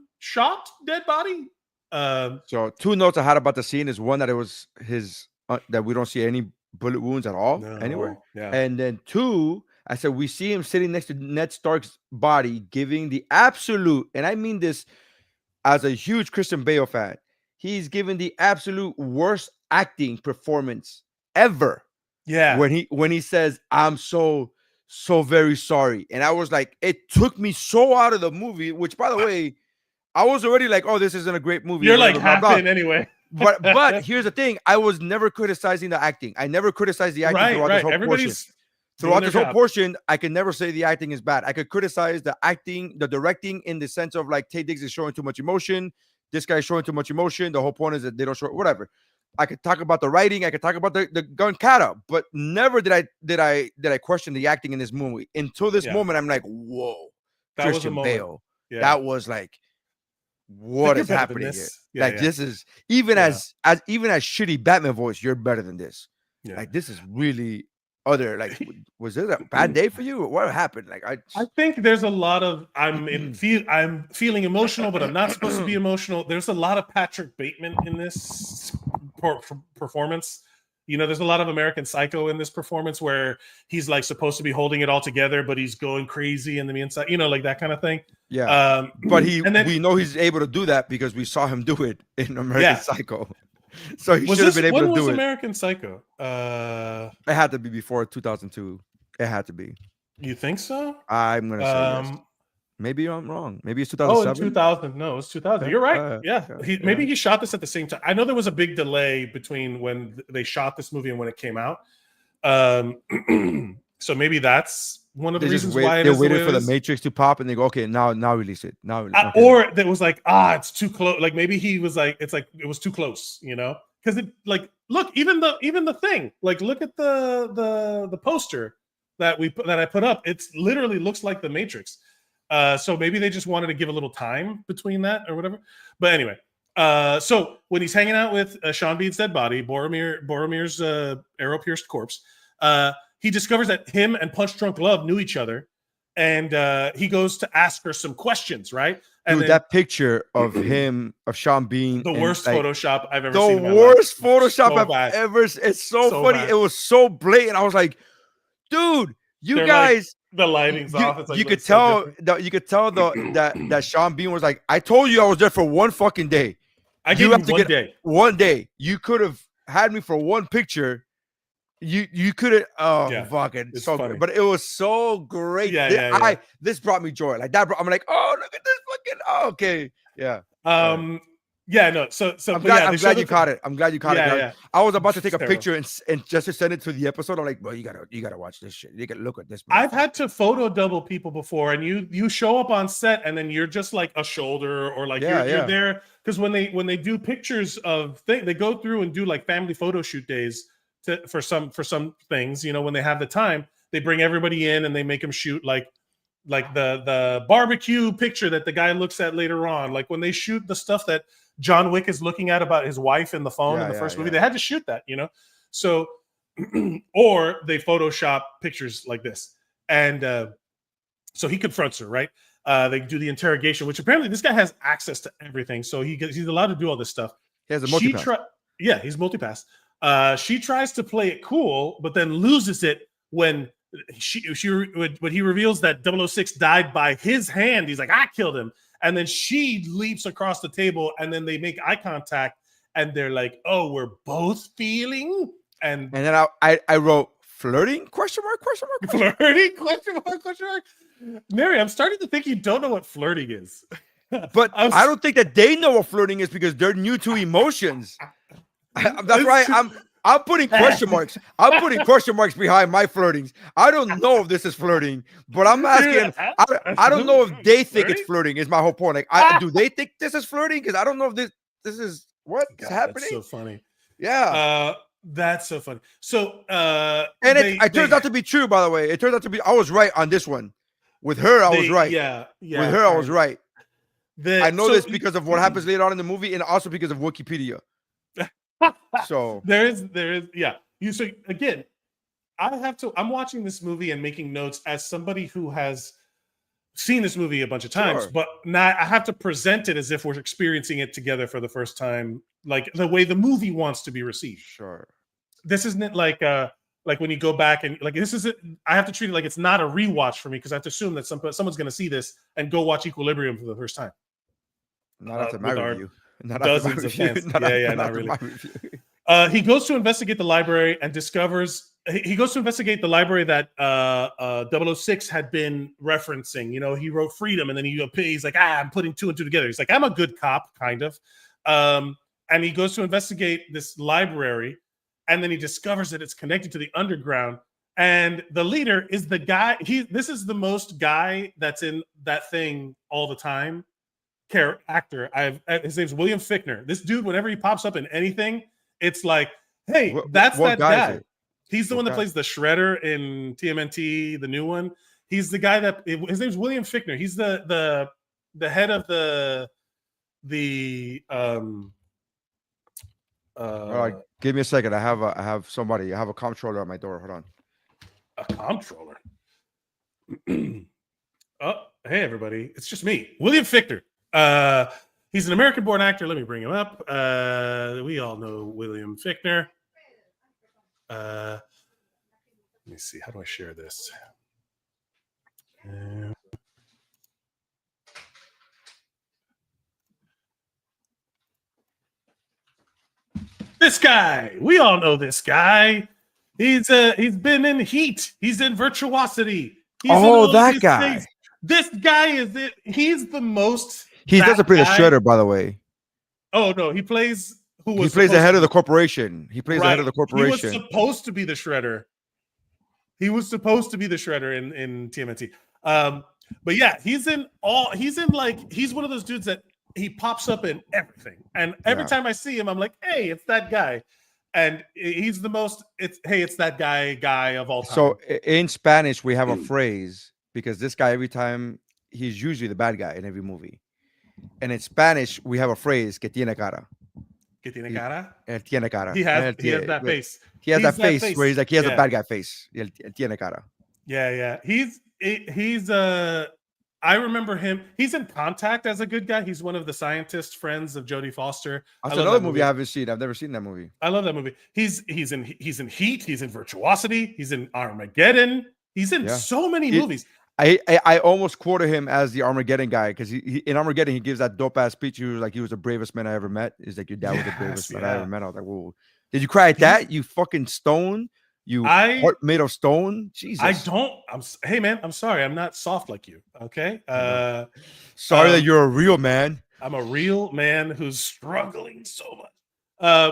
dead body. So two notes I had about the scene is one, that it was his that we don't see any bullet wounds at all anywhere. Yeah. And then two, I said we see him sitting next to Ned Stark's body, giving the absolute, and I mean this as a huge Christian Bale fan, he's given the absolute worst acting performance ever. Yeah. When he says, "I'm so very sorry," and I was like, it took me so out of the movie. Which, by the way, I was already like, "Oh, this isn't a great movie." You're like half in anyway. But here's the thing: I was never criticizing the acting. I never criticized the acting throughout this whole portion. Throughout this whole portion, I could never say the acting is bad. I could criticize the acting, the directing, in the sense of like Tay Diggs is showing too much emotion. This guy's showing too much emotion. The whole point is that they don't show whatever. I could talk about the writing. I could talk about the Gun Kata, but never did I question the acting in this movie until this moment. I'm like, whoa, that Christian was a Bale. Yeah. That was like, what is happening here? This is even as shitty Batman voice. You're better than this. Yeah. Like, this is really other. Like, was it a bad day for you? What happened? Like, I think there's a lot of I'm feeling emotional, but I'm not supposed to be emotional. There's a lot of Patrick Bateman in this performance. There's a lot of American Psycho in this performance, where he's like supposed to be holding it all together, but he's going crazy in the inside, like that kind of thing. Yeah. But we know he's able to do that because we saw him do it in American Psycho. So he should have been able to do it. When was American Psycho? It had to be before 2002. It had to be. You think so? I'm gonna say yes. Maybe I'm wrong. Maybe it's 2007. Oh, 2000. No, it's 2000. You're right. Maybe he shot this at the same time. I know there was a big delay between when they shot this movie and when it came out. So maybe that's one of the reasons why they waited for the Matrix to pop, and they go, "Okay, now release it." Or that was like, it's too close. Like, maybe he was like, it's like it was too close, because it, like, look, even the thing, like, look at the poster that I put up. It's literally looks like the Matrix. So maybe they just wanted to give a little time between that or whatever. But anyway, so when he's hanging out with Sean Bean's dead body, Boromir's arrow-pierced corpse, he discovers that him and Punch Drunk Love knew each other, and he goes to ask her some questions, right? And dude, that picture of him, of Sean Bean, the worst Photoshop I've ever seen. The worst Photoshop I've ever. It's so funny. Bad. It was so blatant. I was like, dude, you guys. Like, the lighting's off. It's like, you could tell that Sean Bean was like, I told you I was there for one fucking day. I gave you 1 day. 1 day. You could have had me for one picture, you couldn't. Oh, fucking so funny. good. But it was so great. This brought me joy. Like that. I'm like, oh, look at this fucking. Oh, okay, yeah. Yeah, no. So I'm glad you caught it. I'm glad you caught it. Yeah. I was about to take a picture and just to send it to the episode. I'm like, bro, you gotta watch this shit. You gotta look at this. I've had to photo double people before, and you show up on set, and then you're just like a shoulder, or like you're there because when they do pictures of things, they go through and do like family photo shoot days for some things. You know, when they have the time, they bring everybody in and they make them shoot like the barbecue picture that the guy looks at later on. Like when they shoot the stuff that John Wick is looking at about his wife in the phone in the first movie, they had to shoot that, you know? So, or they Photoshop pictures like this. And so he confronts her, right? They do the interrogation, which apparently this guy has access to everything. So he's allowed to do all this stuff. He has a multipass. He's multipass. She tries to play it cool, but then loses it when when he reveals that 006 died by his hand. He's like, I killed him. And then she leaps across the table, and then they make eye contact, and they're like, "Oh, we're both feeling." And then I wrote flirting ? Flirting ? Nery, I'm starting to think you don't know what flirting is. But I don't think that they know what flirting is because they're new to emotions. That's why I'm putting question marks. I'm putting question marks behind my flirtings. I don't know if this is flirting, but I'm asking. I don't know if they think it's flirting. Is my whole point. Like, do they think this is flirting? Because I don't know if this is what's happening. That's so funny. Yeah, that's so funny. So, and it turns out to be true. By the way, it turns out to be. I was right on this one. With her, I was right. Yeah. With her, I was right. I know this because of what happens later on in the movie, and also because of Wikipedia. So there is you so again I'm watching this movie and making notes as somebody who has seen this movie a bunch of times, but now I have to present it as if we're experiencing it together for the first time, like the way the movie wants to be received. Sure, this isn't like when you go back and like this is I have to treat it like it's not a rewatch for me because I have to assume that someone's going to see this and go watch Equilibrium for the first time. Not after my review. Not dozens of fans. Not really. He goes to investigate the library and discovers he goes to investigate the library that 006 had been referencing. You know, he wrote freedom, and then he's like, I'm putting two and two together. He's like, I'm a good cop, kind of. And he goes to investigate this library, and then he discovers that it's connected to the underground. And the leader is the guy. This is the most guy that's in that thing all the time. Actor. His name's William Fichtner. This dude, whenever he pops up in anything, it's like, hey, that's that guy. He's the one that plays the Shredder in TMNT, the new one. He's the guy his name's William Fichtner. He's the head of the give me a second. I have a comptroller at my door. Hold on. A comptroller. Oh, hey everybody. It's just me, William Fichtner. He's an American-born actor. Let me bring him up. We all know William Fichtner. Let me see. How do I share this? This guy. We all know this guy. He's been in Heat. He's in Virtuosity. That guy. Things. This guy is it. He's the most. He doesn't play the Shredder, by the way. Oh no, he plays. He plays the head of the corporation. He plays the head of the corporation. He was supposed to be the Shredder. He was supposed to be the Shredder in TMNT. But yeah, he's one of those dudes that he pops up in everything. And every time I see him, I'm like, hey, it's that guy. And he's the most. It's that guy of all time. So in Spanish, we have a phrase because this guy every time he's usually the bad guy in every movie. And in Spanish, we have a phrase, que tiene cara. Que tiene cara? Tiene cara. He has that face. He has that face where he's like, he has a bad guy face. El tiene cara. Yeah. He's I remember him. He's in Contact as a good guy. He's one of the scientist friends of Jodie Foster. That's another movie I haven't seen. I've never seen that movie. I love that movie. He's in Heat. He's in Virtuosity. He's in Armageddon. He's in so many movies. I almost quoted him as the Armageddon guy because he in Armageddon he gives that dope ass speech. He was like, he was the bravest man I ever met. He's like, your dad was the bravest man I ever met. I was like, whoa, did you cry at that? You fucking stone. Heart made of stone. Jesus. Hey man, I'm sorry. I'm not soft like you. Okay. Sorry that you're a real man. I'm a real man who's struggling so much.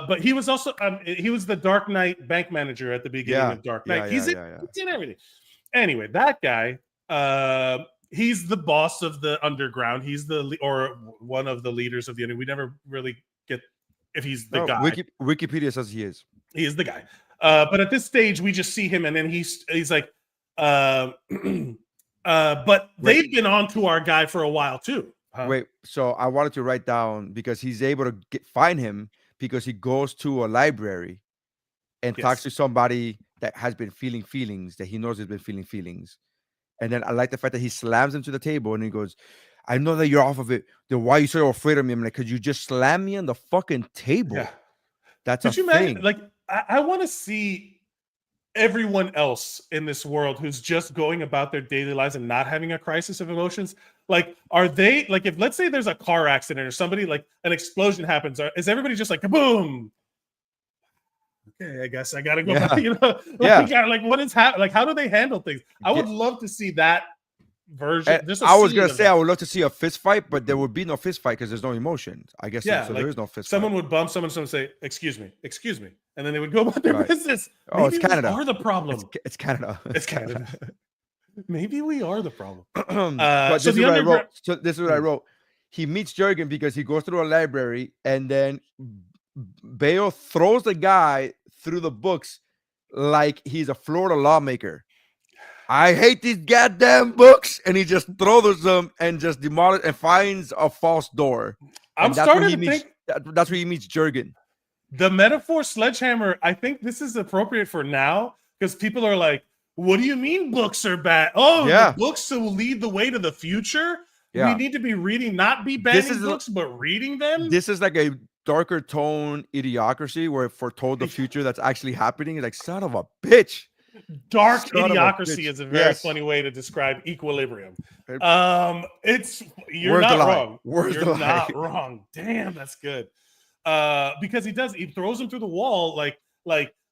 But he was also he was the Dark Knight bank manager at the beginning of Dark Knight. He's in everything. Anyway, that guy, he's the boss of the underground. He's or one of the leaders of the underground. We never really get if he's the guy. Wikipedia says he is. He is the guy. But at this stage, we just see him, and then he's like, but they've been on to our guy for a while too. Wait, so I wanted to write down because he's able to find him because he goes to a library and talks to somebody that has been feeling feelings, that he knows has been feeling feelings. And then I like the fact that he slams him to the table and he goes, I know that you're off of it. Then why are you so afraid of me? I'm like, could you just slam me on the fucking table? Yeah. That's a thing. Imagine, like, I want to see everyone else in this world who's just going about their daily lives and not having a crisis of emotions. Like, are they, like, if let's say there's a car accident or somebody, like, an explosion happens, is everybody just like, kaboom? Okay, I guess I gotta go back, you know? Like, what is happening? Like, how do they handle things? I would love to see that version. I was gonna say I would love to see a fist fight, but there would be no fist fight because there's no emotions. I guess so like, there is no fist someone fight. Would bump someone say, excuse me, and then they would go about their business. Oh, it's Canada. We are the problem. It's Canada. It's Canada. Maybe we are the problem. But this is what I wrote. So this is what I wrote. He meets Jurgen because he goes through a library, and then Bale throws the guy through the books like he's a Florida lawmaker. I hate these goddamn books, and he just throws them and just demolishes and finds a false door. I'm starting to think that's where he meets Jurgen. The metaphor sledgehammer. I think this is appropriate for now because people are like, "What do you mean books are bad? Oh, the books will lead the way to the future. Yeah. We need to be reading, not be banning books, but reading them." This is like a darker tone idiocracy where it foretold the future that's actually happening. It's like, son of a bitch. Dark idiocracy is a very funny way to describe equilibrium. You're not wrong. You're not wrong. Damn, that's good. Because he throws him through the wall like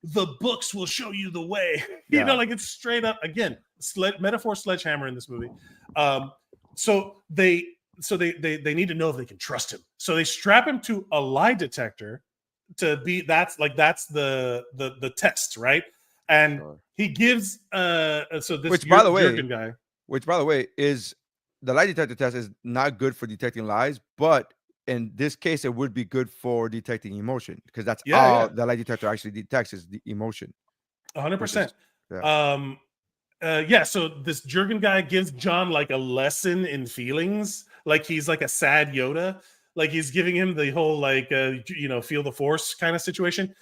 the books will show you the way. You know, like it's straight up again, metaphor sledgehammer in this movie. So they need to know if they can trust him. So they strap him to a lie detector to be that's the test, right? And he gives which by the way is the lie detector test is not good for detecting lies, but in this case it would be good for detecting emotion because that's all the lie detector actually detects is the emotion. 100%. So this Jurgen guy gives John like a lesson in feelings, like he's like a sad Yoda, like he's giving him the whole like feel the force kind of situation.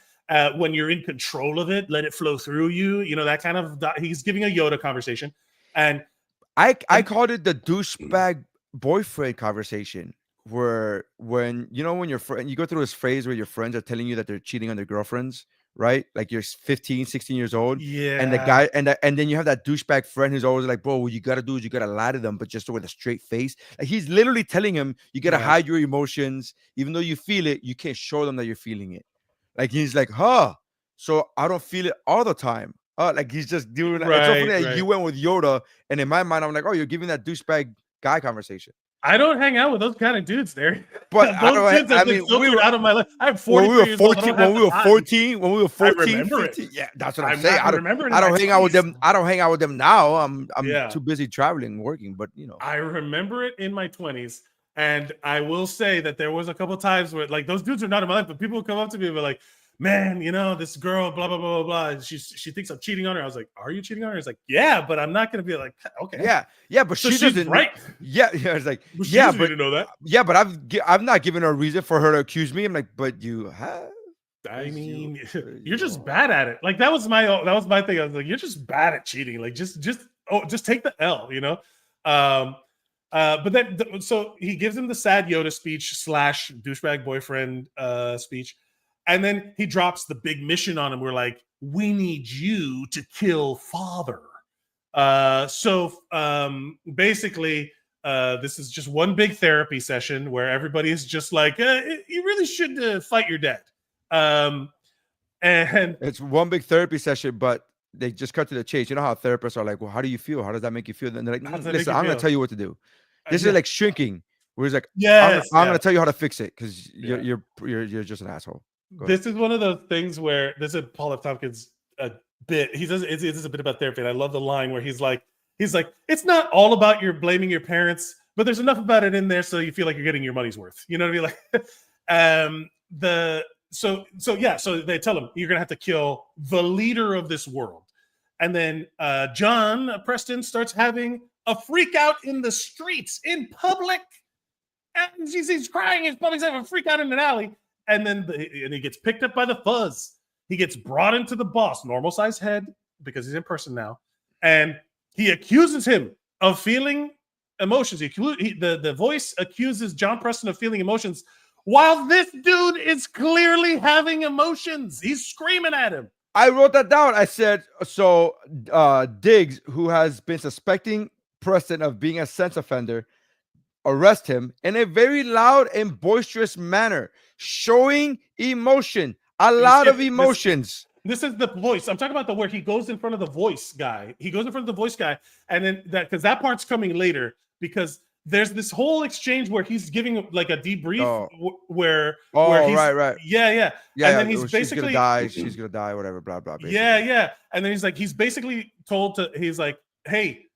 When you're in control of it, let it flow through you. You know, that kind of, he's giving a Yoda conversation. And I called it the douchebag boyfriend conversation, where when your friend, you go through this phase where your friends are telling you that they're cheating on their girlfriends, right? Like you're 15, 16 years old. Yeah. And the guy, and then you have that douchebag friend who's always like, bro, what you got to do is you got to lie to them, but just with a straight face. Like he's literally telling him, you got to hide your emotions. Even though you feel it, you can't show them that you're feeling it. Like he's like, so I don't feel it all the time. Like he's just doing it's so funny that you went with Yoda, and in my mind, I'm like, oh, you're giving that douchebag guy conversation. I don't hang out with those kind of dudes there. But we were out of my life. I have 40 when we were 14, 15, yeah, that's what I'm saying. I don't hang out with them. I don't hang out with them now. I'm too busy traveling, working. But I remember it in my 20s. And I will say that there was a couple times where like those dudes are not in my life, but people would come up to me and be like, man, this girl, blah, blah, blah, blah, blah. She thinks I'm cheating on her. I was like, are you cheating on her? It's like, yeah, but I'm not going to be like, okay. Yeah, but so she doesn't. Right. Yeah. It's like, but to know that. Yeah, but I've not given her a reason for her to accuse me. I'm like, but you have. I mean, you're just bad at it. Like that was my thing. I was like, you're just bad at cheating. Like just take the L, But then, so he gives him the sad Yoda speech / douchebag boyfriend speech, and then he drops the big mission on him. We're like, we need you to kill father. Basically, this is just one big therapy session where everybody is just like, you really should fight your dad. And it's one big therapy session, but they just cut to the chase. You know how therapists are like, well, how do you feel? How does that make you feel? And they're like, listen, I'm going to tell you what to do. This is like shrinking, where he's like, I'm going to tell you how to fix it because you're just an asshole. This is one of those things where this is Paul F. Tompkins bit. He does it's a bit about therapy, and I love the line where he's like, it's not all about your blaming your parents, but there's enough about it in there so you feel like you're getting your money's worth. You know what I mean? Like so they tell him you're gonna have to kill the leader of this world, and then John Preston starts having a freak out in the streets in public, and he's crying in public, having a freak out in an alley, and then he gets picked up by the fuzz. He gets brought into the boss, normal size head, because he's in person now, and he accuses him of feeling emotions. The voice accuses John Preston of feeling emotions, while this dude is clearly having emotions. He's screaming at him. I wrote that down. I said, so Diggs, who has been suspecting Preston of being a sex offender, arrest him in a very loud and boisterous manner, showing emotion. A lot of emotions. This is the voice. I'm talking about where he goes in front of the voice guy. And then because that part's coming later, because there's this whole exchange where he's giving like a debrief where he's, right. Yeah. And then he's basically she's gonna die, whatever, blah blah. Basically. Yeah. And then he's basically told to, he's like, hey,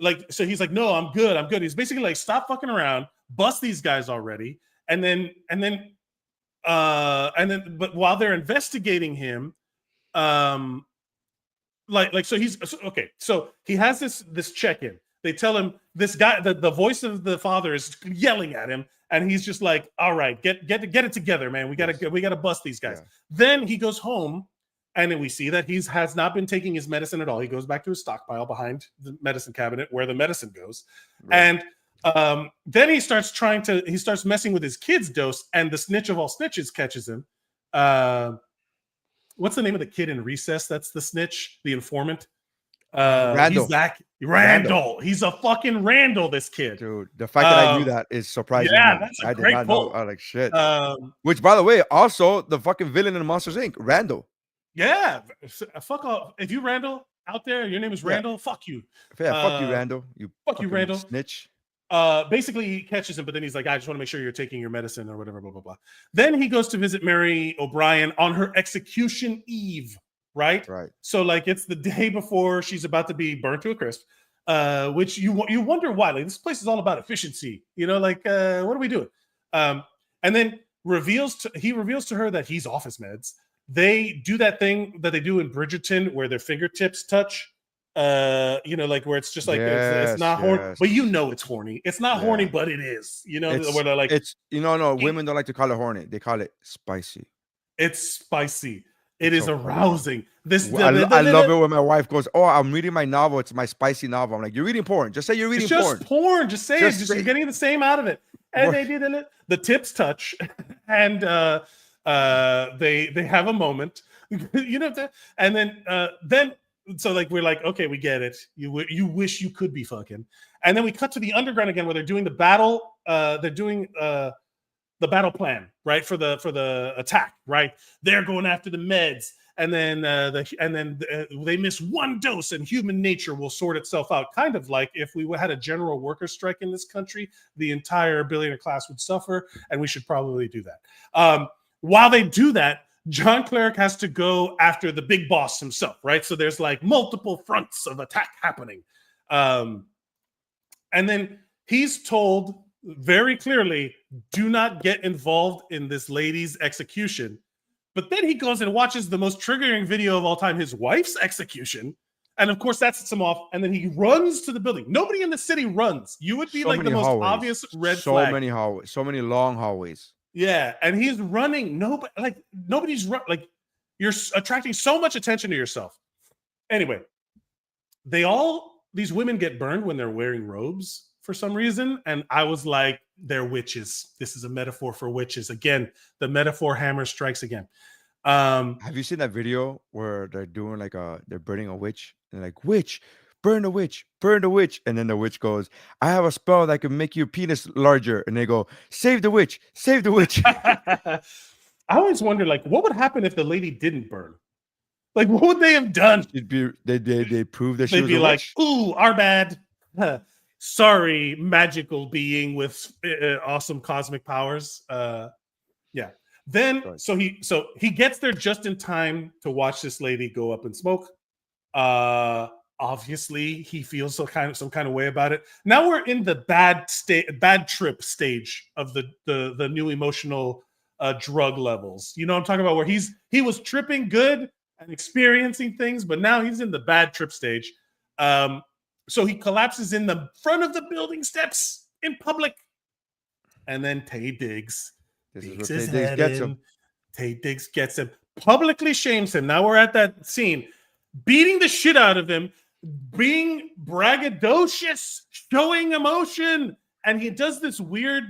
like, so he's like, no, I'm good. He's basically like, stop fucking around, bust these guys already. But while they're investigating him, so he has this check-in. They tell him this guy, the voice of the father is yelling at him, and he's just like, all right, get it together, man. We gotta bust these guys. Yeah. Then he goes home, and then we see that he has not been taking his medicine at all. He goes back to his stockpile behind the medicine cabinet where the medicine goes. Right. And then he starts messing with his kid's dose, and the snitch of all snitches catches him. What's the name of the kid in Recess? That's the snitch, the informant. Randall. Randall. He's a fucking Randall, this kid. Dude, the fact that I knew that is surprising. Yeah, that's a I great did not pull. know. I like shit. Which, by the way, also the fucking villain in Monsters Inc., Randall. Yeah, fuck off. If you Randall out there, your name is Randall. Fuck you. Yeah, fuck you, Randall. Fuck you, Randall. Snitch. Basically he catches him, but then he's like, I just want to make sure you're taking your medicine or whatever, blah, blah, blah. Then he goes to visit Mary O'Brien on her execution eve, right? Right. So like it's the day before she's about to be burnt to a crisp, which you wonder why. Like this place is all about efficiency, like what are we doing? And then he reveals to her that he's off his meds. They do that thing that they do in Bridgerton where their fingertips touch. Like where it's just like it's not horny, but it's horny. It's not horny, but it is. Where they're like, it's women don't like to call it horny; they call it spicy. It's spicy. It is arousing. I love it when my wife goes, "Oh, I'm reading my novel. It's my spicy novel." I'm like, "You're reading porn. Just say you're reading porn. Just porn. Just say it. Just you're getting the same out of it." And they did it. The tips touch, and they have a moment. And then. So like we're like, okay, we get it. You wish you could be fucking. And then we cut to the underground again where they're doing the battle. They're doing the battle plan, right, for the attack, right? They're going after the meds, and then they miss one dose, and human nature will sort itself out. Kind of like if we had a general worker strike in this country, the entire billionaire class would suffer, and we should probably do that. While they do that, John Cleric has to go after the big boss himself, right? So there's like multiple fronts of attack happening. And then he's told very clearly, do not get involved in this lady's execution. But then he goes and watches the most triggering video of all time, his wife's execution. And of course that sets him off. And then he runs to the building. Nobody in the city runs. You would be like the most obvious red flag. So many hallways, so many long hallways. Yeah, and he's running. Nobody's like you're attracting so much attention to yourself. Anyway, these women get burned when they're wearing robes for some reason, and I was like, they're witches. This is a metaphor for witches. Again, the metaphor hammer strikes again. Have you seen that video where they're doing they're burning a witch? And they're like, witch, burn the witch, burn the witch. And then the witch goes, I have a spell that can make your penis larger. And they go, save the witch, save the witch. I always wonder, like, what would happen if the lady didn't burn? Like, what would they have done? They prove that she They'd was be a like, witch. ooh, our bad. Sorry, magical being with awesome cosmic powers. Yeah. Then so he gets there just in time to watch this lady go up in smoke. Obviously, he feels some kind of way about it. Now we're in the bad trip stage of the new emotional drug levels. You know what I'm talking about? Where he was tripping good and experiencing things, but now he's in the bad trip stage. So he collapses in the front of the building steps in public, and then Tay Diggs digs his head in. Tay Diggs gets him, publicly shames him. Now we're at that scene, beating the shit out of him, being braggadocious, showing emotion, and he does this weird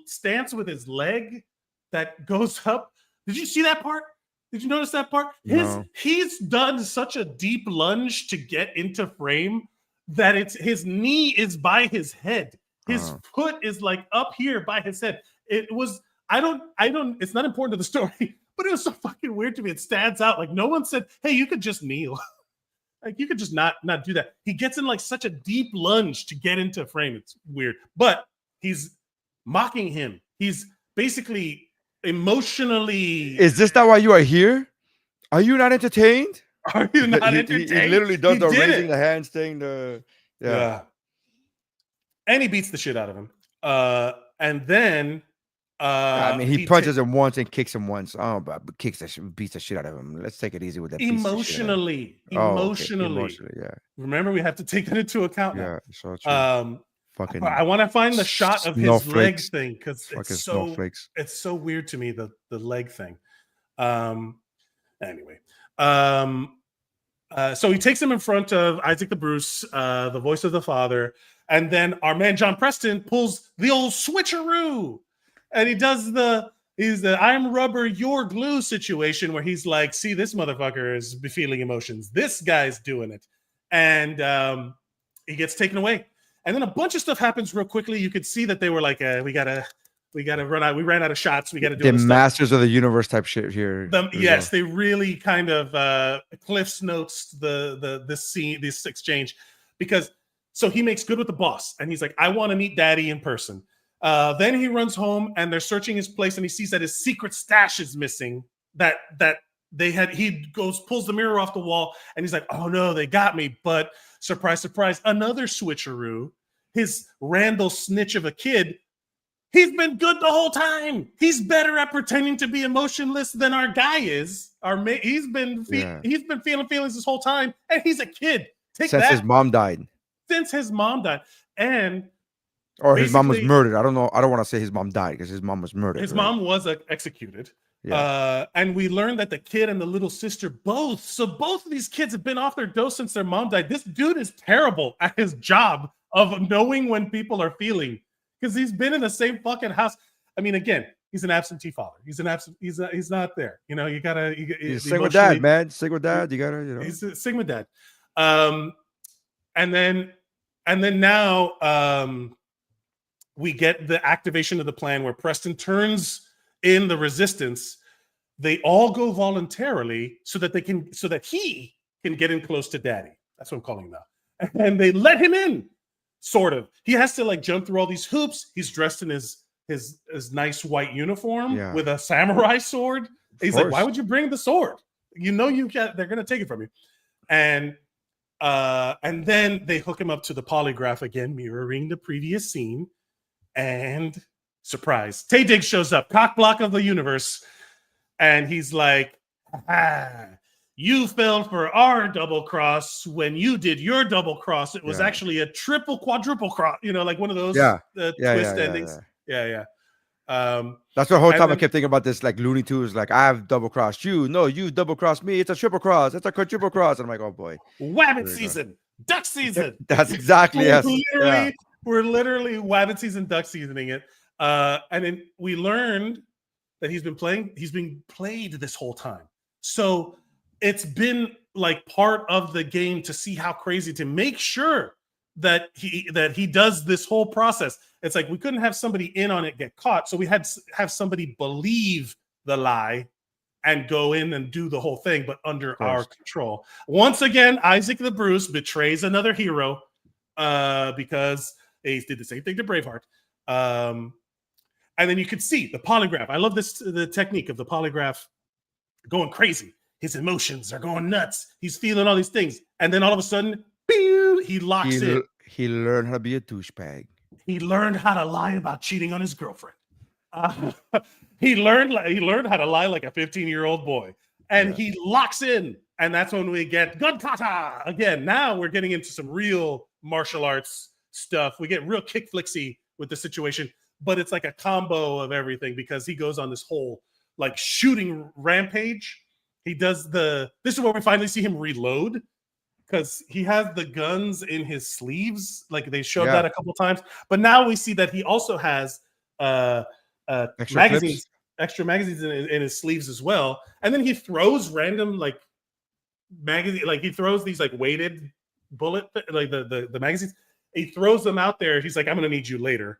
stance with his leg that goes up. Did you see that part? Did you notice that part? No. He's done such a deep lunge to get into frame that his knee is by his head. His foot is like up here by his head. It was, I don't, it's not important to the story, but it was so fucking weird to me. It stands out. Like no one said, hey, you could just kneel. Like you could just not do that. He gets in like such a deep lunge to get into frame. It's weird, but he's mocking him. He's basically emotionally. Is this not why you are here? Are you not entertained? Are you not entertained? He literally does the raising the hands thing. Yeah. And he beats the shit out of him. And then I mean, he punches him once and kicks him once. Oh, but beats the shit out of him. Let's take it easy with that. Emotionally. Yeah. Remember, we have to take that into account. Yeah, so true. Fucking I want to find the shot of his leg thing because it's so weird to me, the leg thing. Anyway. So he takes him in front of Isaac the Bruce, the voice of the father, and then our man John Preston pulls the old switcheroo, and he does the I'm rubber, you're glue situation where he's like, see, this motherfucker is feeling emotions. This guy's doing it, and he gets taken away, and then a bunch of stuff happens real quickly. You could see that they were like, we gotta run out. We ran out of shots. We got to do the Masters of the Universe type shit here. Yes, they really kind of Cliff's notes this scene, this exchange, because so he makes good with the boss, and he's like, I want to meet Daddy in person. Then he runs home, and they're searching his place, and he sees that his secret stash is missing. That he pulls the mirror off the wall, and he's like, oh no, they got me. But surprise, surprise, another switcheroo. His Randall snitch of a kid. He's been good the whole time. He's better at pretending to be emotionless than our guy is. He's been feeling feelings this whole time, and he's a kid. Since his mom died. Since his mom died, or his mom was murdered. I don't know. I don't want to say his mom died because his mom was murdered. His mom was executed. Yeah. And we learned that the kid and the little sister both of these kids have been off their dose since their mom died. This dude is terrible at his job of knowing when people are feeling. Because he's been in the same fucking house. I mean, again, he's an absentee father. He's not there. You know, you gotta. He's a single dad, man. Single dad. You gotta. You know. He's a single dad. And then now we get the activation of the plan where Preston turns in the resistance. They all go voluntarily so that he can get in close to Daddy. That's what I'm calling him now. And they let him in. Sort of. He has to like jump through all these hoops. He's dressed in his nice white uniform with a samurai sword. He's like, why would you bring the sword? You know they're gonna take it from you. And then they hook him up to the polygraph again, mirroring the previous scene. And surprise, Tay Diggs shows up, cock block of the universe, and he's like, you fell for our double cross when you did your double cross. It was actually a triple, quadruple cross, you know, like one of those twist endings. Yeah. That's the whole time I kept thinking about this, like Looney Tunes, like I've double crossed you. No, you double crossed me. It's a triple cross. It's a quadruple cross. And I'm like, oh boy. Wabbit season, duck season. That's exactly We're literally Wabbit season, duck seasoning it. And then we learned that he's been played this whole time. So it's been like part of the game to see how crazy, to make sure that he does this whole process. It's like we couldn't have somebody in on it get caught, so we had to have somebody believe the lie and go in and do the whole thing, but under our control. Once again, Isaac the Bruce betrays another hero because he did the same thing to Braveheart. And then you could see the polygraph. I love the technique of the polygraph going crazy. His emotions are going nuts. He's feeling all these things. And then all of a sudden, he locks in. He learned how to be a douchebag. He learned how to lie about cheating on his girlfriend. He learned how to lie like a 15-year-old boy. And he locks in. And that's when we get Gun Kata again. Now we're getting into some real martial arts stuff. We get real kickflixy with the situation, but it's like a combo of everything because he goes on this whole like shooting rampage. He does this is where we finally see him reload because he has the guns in his sleeves. Like they showed that a couple times, but now we see that he also has extra magazines in his sleeves as well. And then he throws random like magazine, like he throws these like weighted bullet, like the magazines. He throws them out there. He's like, I'm gonna need you later.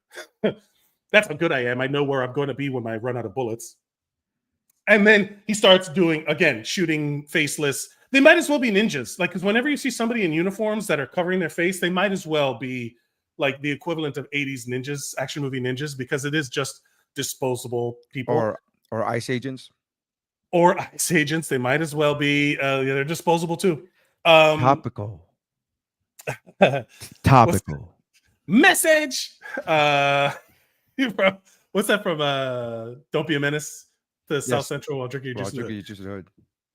That's how good I am. I know where I'm going to be when I run out of bullets. And then he starts doing, again, shooting faceless. They might as well be ninjas. Like, because whenever you see somebody in uniforms that are covering their face, they might as well be like the equivalent of 80s ninjas, action movie ninjas, because it is just disposable people. Or ICE agents. Or ICE agents. They might as well be, they're disposable too. Topical. Topical. Message. What's that from? Don't Be a Menace. The South Central while drinking your juice.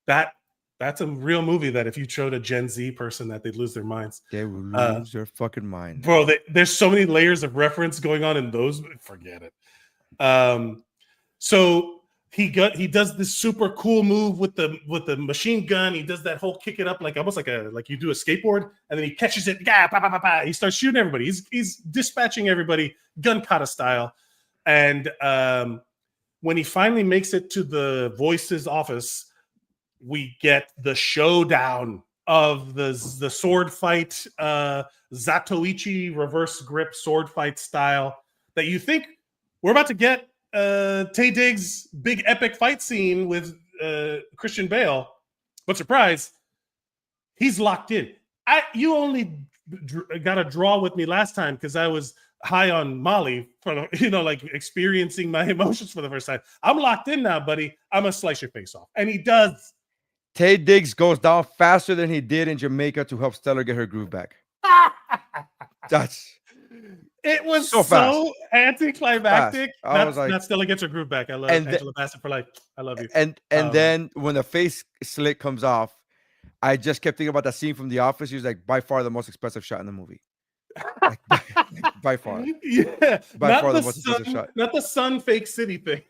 That's a real movie that if you showed a Gen Z person that they'd lose their minds. They would lose their fucking mind. Bro, there's so many layers of reference going on in those. Forget it. So he does this super cool move with the machine gun. He does that whole kick it up like almost like you do a skateboard, and then he catches it. He starts shooting everybody. He's dispatching everybody, Gun Kata style. And when he finally makes it to the Voice's office, we get the showdown of the sword fight, Zatoichi reverse grip sword fight style that you think we're about to get Taye Diggs' big epic fight scene with Christian Bale. But surprise, he's locked in. You only got a draw with me last time because I was high on Molly for like experiencing my emotions for the first time. I'm locked in now, buddy. I'm gonna slice your face off, and he does. Taye Diggs goes down faster than he did in Jamaica to help Stellar get her groove back. It was so anticlimactic. I was like, not Stella gets her groove back. I love Angela Bassett for life. I love you. And then when the face slit comes off, I just kept thinking about that scene from The Office. He was like, by far the most expensive shot in the movie. By far. Yeah. By far the most expensive shot. Not the sun fake city thing.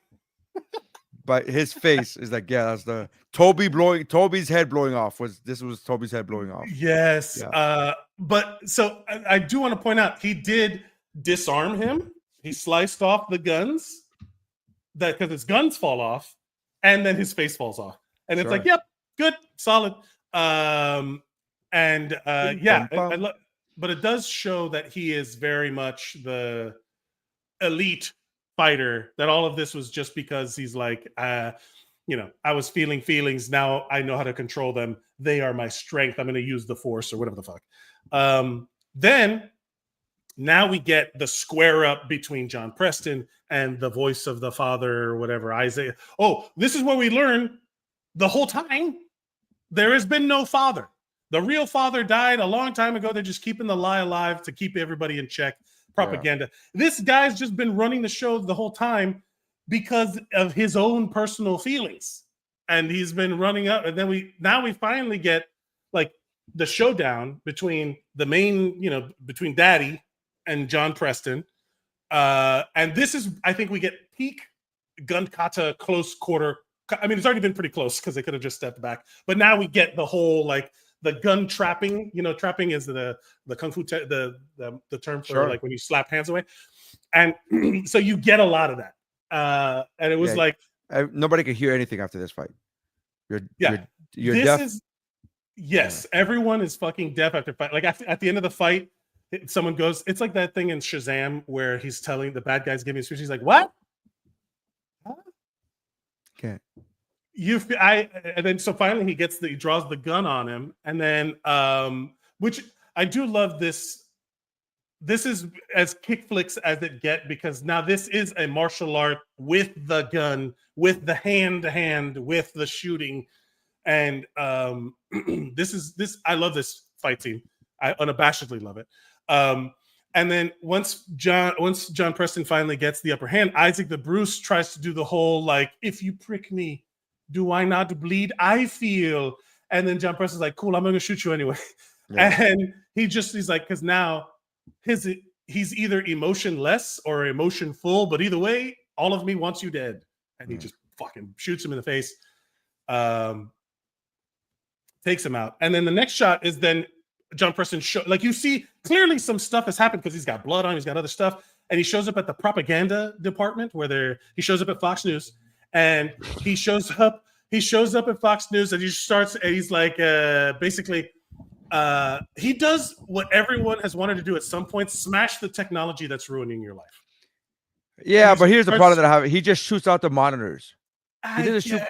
But his face is like, yeah, that's the Toby's head blowing off. This was Toby's head blowing off. Yes. Yeah. But so I do want to point out he did disarm him. He sliced off the guns because his guns fall off, and then his face falls off. And it's like, yep, good, solid. But it does show that he is very much the elite fighter, that all of this was just because he's like, I was feeling feelings. Now I know how to control them. They are my strength. I'm going to use the force or whatever the fuck. Then now we get the square up between John Preston and the voice of the father or whatever, Isaiah. Oh, this is where we learn the whole time there has been no father. The real father died a long time ago. They're just keeping the lie alive to keep everybody in check. Propaganda. Yeah. This guy's just been running the show the whole time because of his own personal feelings, and he's been running up. And then we finally get like the showdown between the main, between Daddy and John Preston. And this is, I think, we get peak Gun Kata close quarter. I mean, it's already been pretty close because they could have just stepped back, but now we get the whole like the gun trapping. Trapping is the kung fu the term for like when you slap hands away, and so you get a lot of that. And it was like nobody could hear anything after this fight. You're deaf. Yes, everyone is fucking deaf after fight. Like at the end of the fight, someone goes. It's like that thing in Shazam where he's telling the bad guys giving a speech. He's like, "What?" Okay. And then so finally he draws the gun on him, and then which I do love this. This is as KICKFLIX as it get, because now this is a martial art with the gun, with the hand to hand, with the shooting. And this I love this fight scene. I unabashedly love it. And then once John Preston finally gets the upper hand, Isaac the Bruce tries to do the whole like, if you prick me, do I not bleed? I feel. And then John Preston's like, cool, I'm gonna shoot you anyway. Yeah. And he's like, because now he's either emotionless or emotionful, but either way, all of me wants you dead. And he just fucking shoots him in the face. Takes him out. And then the next shot is then John Preston like you see clearly some stuff has happened because he's got blood on him, he's got other stuff, and he shows up at the propaganda department where he shows up at Fox News, and he shows up at Fox News, and he's like basically he does what everyone has wanted to do at some point: smash the technology that's ruining your life. Yeah, but here's the problem that I have. He just shoots out the monitors. He doesn't shoot.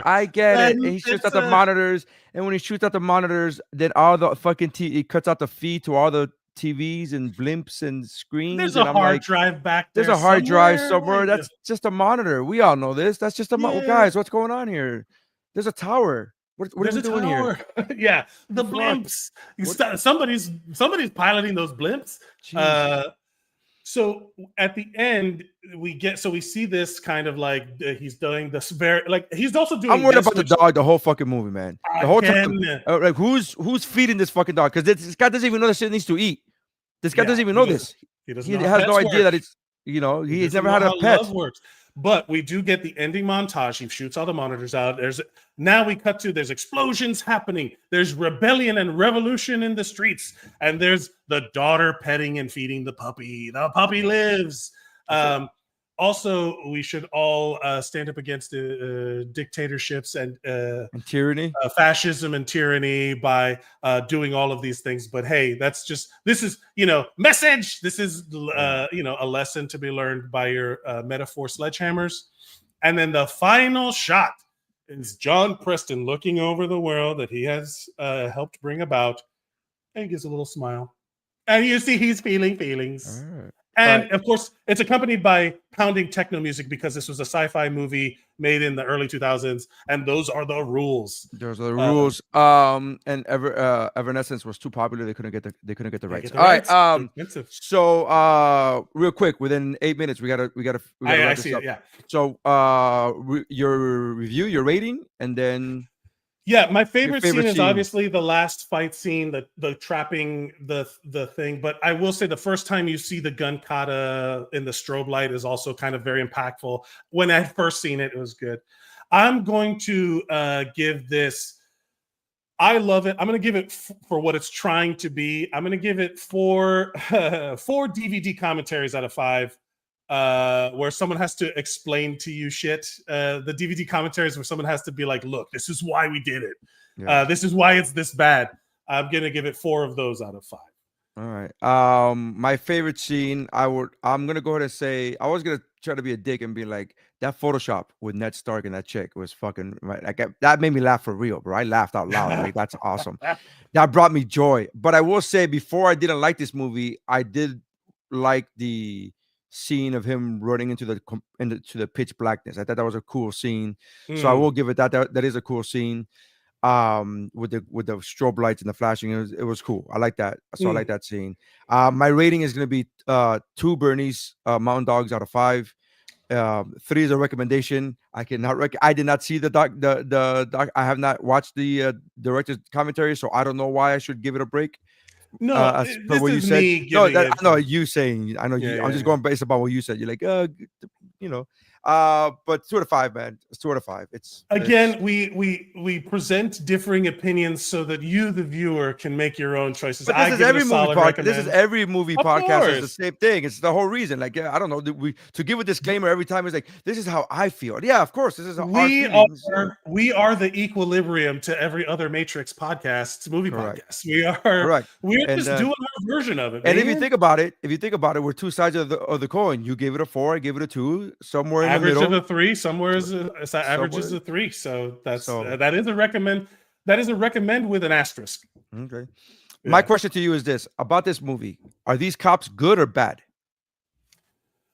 I get it. And he shoots out the monitors, and when he shoots out the monitors, then all the fucking he cuts out the feed to all the TVs and blimps and screens. There's a hard drive back there. There's a hard drive somewhere. That's just a monitor. We all know this. That's just a guys. What's going on here? There's a tower. What are we doing here? Yeah, the blimps. Somebody's piloting those blimps. So at the end, we see this kind of like he's doing this very like he's also doing. I'm worried about the dog the whole fucking movie, man. The whole time, like who's feeding this fucking dog? Because this guy doesn't even know this shit needs to eat. This guy doesn't even know this. He has no idea that it's he's never had a pet. But we do get the ending montage. He shoots all the monitors out. Now we cut to there's explosions happening. There's rebellion and revolution in the streets. And there's the daughter petting and feeding the puppy. The puppy lives. Also, we should all stand up against dictatorships and tyranny, fascism and tyranny by doing all of these things. But hey, this is message. This is a lesson to be learned by your metaphor sledgehammers. And then the final shot is John Preston looking over the world that he has helped bring about, and he gives a little smile. And you see he's feeling feelings. And of course, it's accompanied by pounding techno music because this was a sci-fi movie made in the early 2000s, and those are the rules. Those are the rules. And Evanescence was too popular; they couldn't get the rights. All right. So, real quick, within 8 minutes, we gotta. I see it. Yeah. So, your review, your rating, and then. Yeah, my favorite scene is obviously the last fight scene, the trapping the thing. But I will say the first time you see the gun kata in the strobe light is also kind of very impactful. When I first seen it, it was good. I'm going to give this. I love it. I'm going to give it for what it's trying to be. I'm going to give it four DVD commentaries out of 5. Where someone has to explain to you shit. The DVD commentaries where someone has to be like, look, this is why we did it. Yeah. This is why it's this bad. I'm going to give it 4 of those out of 5. All right. My favorite scene, I'm going to go ahead and say, I was going to try to be a dick and be like, that Photoshop with Ned Stark and that chick was fucking, like, that made me laugh for real, bro. I laughed out loud. Like, that's awesome. That brought me joy. But I will say, before I didn't like this movie, I did like the scene of him running into the pitch blackness. I thought that was a cool scene. So I will give it that is a cool scene. With the strobe lights and the flashing, it was cool. I like that. So I like that scene. My rating is going to be 2 Bernese Mountain Dogs out of 5. 3 is a recommendation. I did not see the doc. I have not watched the director's commentary, so I don't know why I should give it a break. No, as per what you said. No, you saying. I know you. I'm just going based about what you said. You're like, But 2 out of 5, man. It's 2 out of 5. It's again, we present differing opinions so that you, the viewer, can make your own choices. But this is every movie podcast. This is every movie podcast. It's the same thing. It's the whole reason. Like, I don't know. To give a disclaimer every time is like, this is how I feel. Yeah, of course. This is how we are the equilibrium to every other Matrix podcast, movie podcast. We are correct. We're just doing our version of it. And if you think about it, we're two sides of the coin. You gave it a 4, I gave it a 2. Somewhere in average the middle. Of a 3, somewhere is average is a 3. So that is a recommend. That is a recommend with an asterisk. Okay. Yeah. My question to you is this about this movie: are these cops good or bad?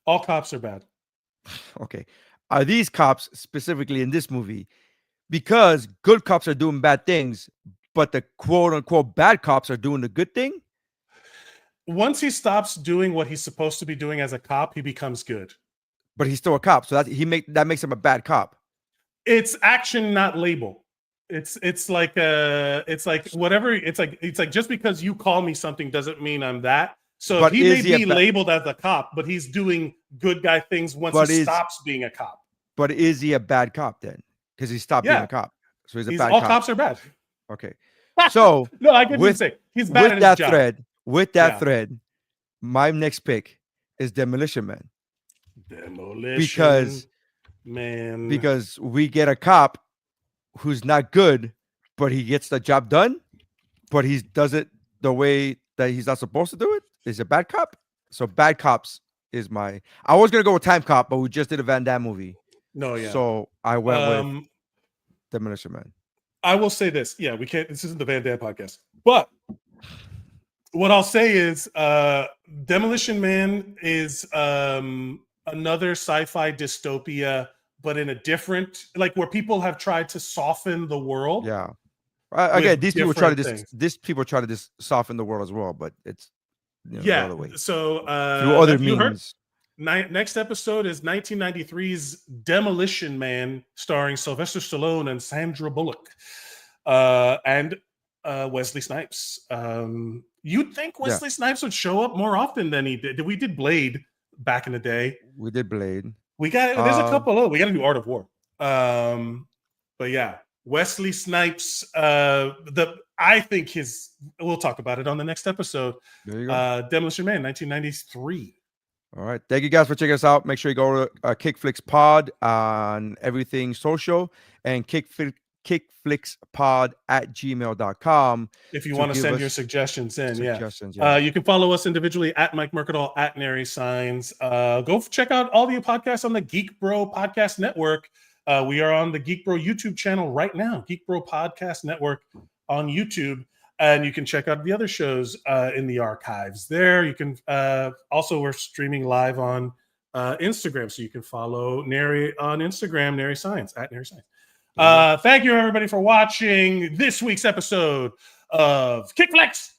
All cops are bad. Okay. Are these cops specifically in this movie because good cops are doing bad things, but the quote unquote bad cops are doing the good thing? Once he stops doing what he's supposed to be doing as a cop, he becomes good. But he's still a cop, so that makes him a bad cop. It's action, not label. It's like whatever. It's like just because you call me something doesn't mean I'm that. So he may be labeled as a cop, but he's doing good guy things once he stops being a cop. But is he a bad cop then? Because he stopped being a cop. So he's a bad all cop. All cops are bad. Okay. So no, I couldn't say he's bad at his job. With that thread, my next pick is Demolition Man. Because we get a cop who's not good, but he gets the job done, but he does it the way that he's not supposed to do it. Is a bad cop. So bad cops is my. I was gonna go with Time Cop, but we just did a Van Damme movie. No, yeah. So I went with Demolition Man. I will say this. Yeah, we can't. This isn't the Van Damme podcast, but what I'll say is, Demolition Man is another sci-fi dystopia, but in a different, like where people have tried to soften the world. Yeah. Again, these people try to soften the world as well, but it's other way. So through other means. Next episode is 1993's Demolition Man, starring Sylvester Stallone and Sandra Bullock, and Wesley Snipes. You'd think Wesley Snipes would show up more often than he did. We did Blade back in the day. We did Blade. We got there's a couple of we got to do Art of War. But yeah, Wesley Snipes. I think we'll talk about it on the next episode. There you go. Demolition Man, 1993. All right. Thank you guys for checking us out. Make sure you go to KickFLIX Pod on everything social and KickFlixPod@gmail.com. If you want to send your suggestions in, you can follow us individually at Mike Mercadal, at NerySaenz. Go check out all the podcasts on the Geek Bro Podcast Network. We are on the Geek Bro YouTube channel right now, Geek Bro Podcast Network on YouTube. And you can check out the other shows in the archives there. You can also, we're streaming live on Instagram, so you can follow Nery on Instagram, NerySaenz, at NerySaenz. Thank you, everybody, for watching this week's episode of KickFLIX.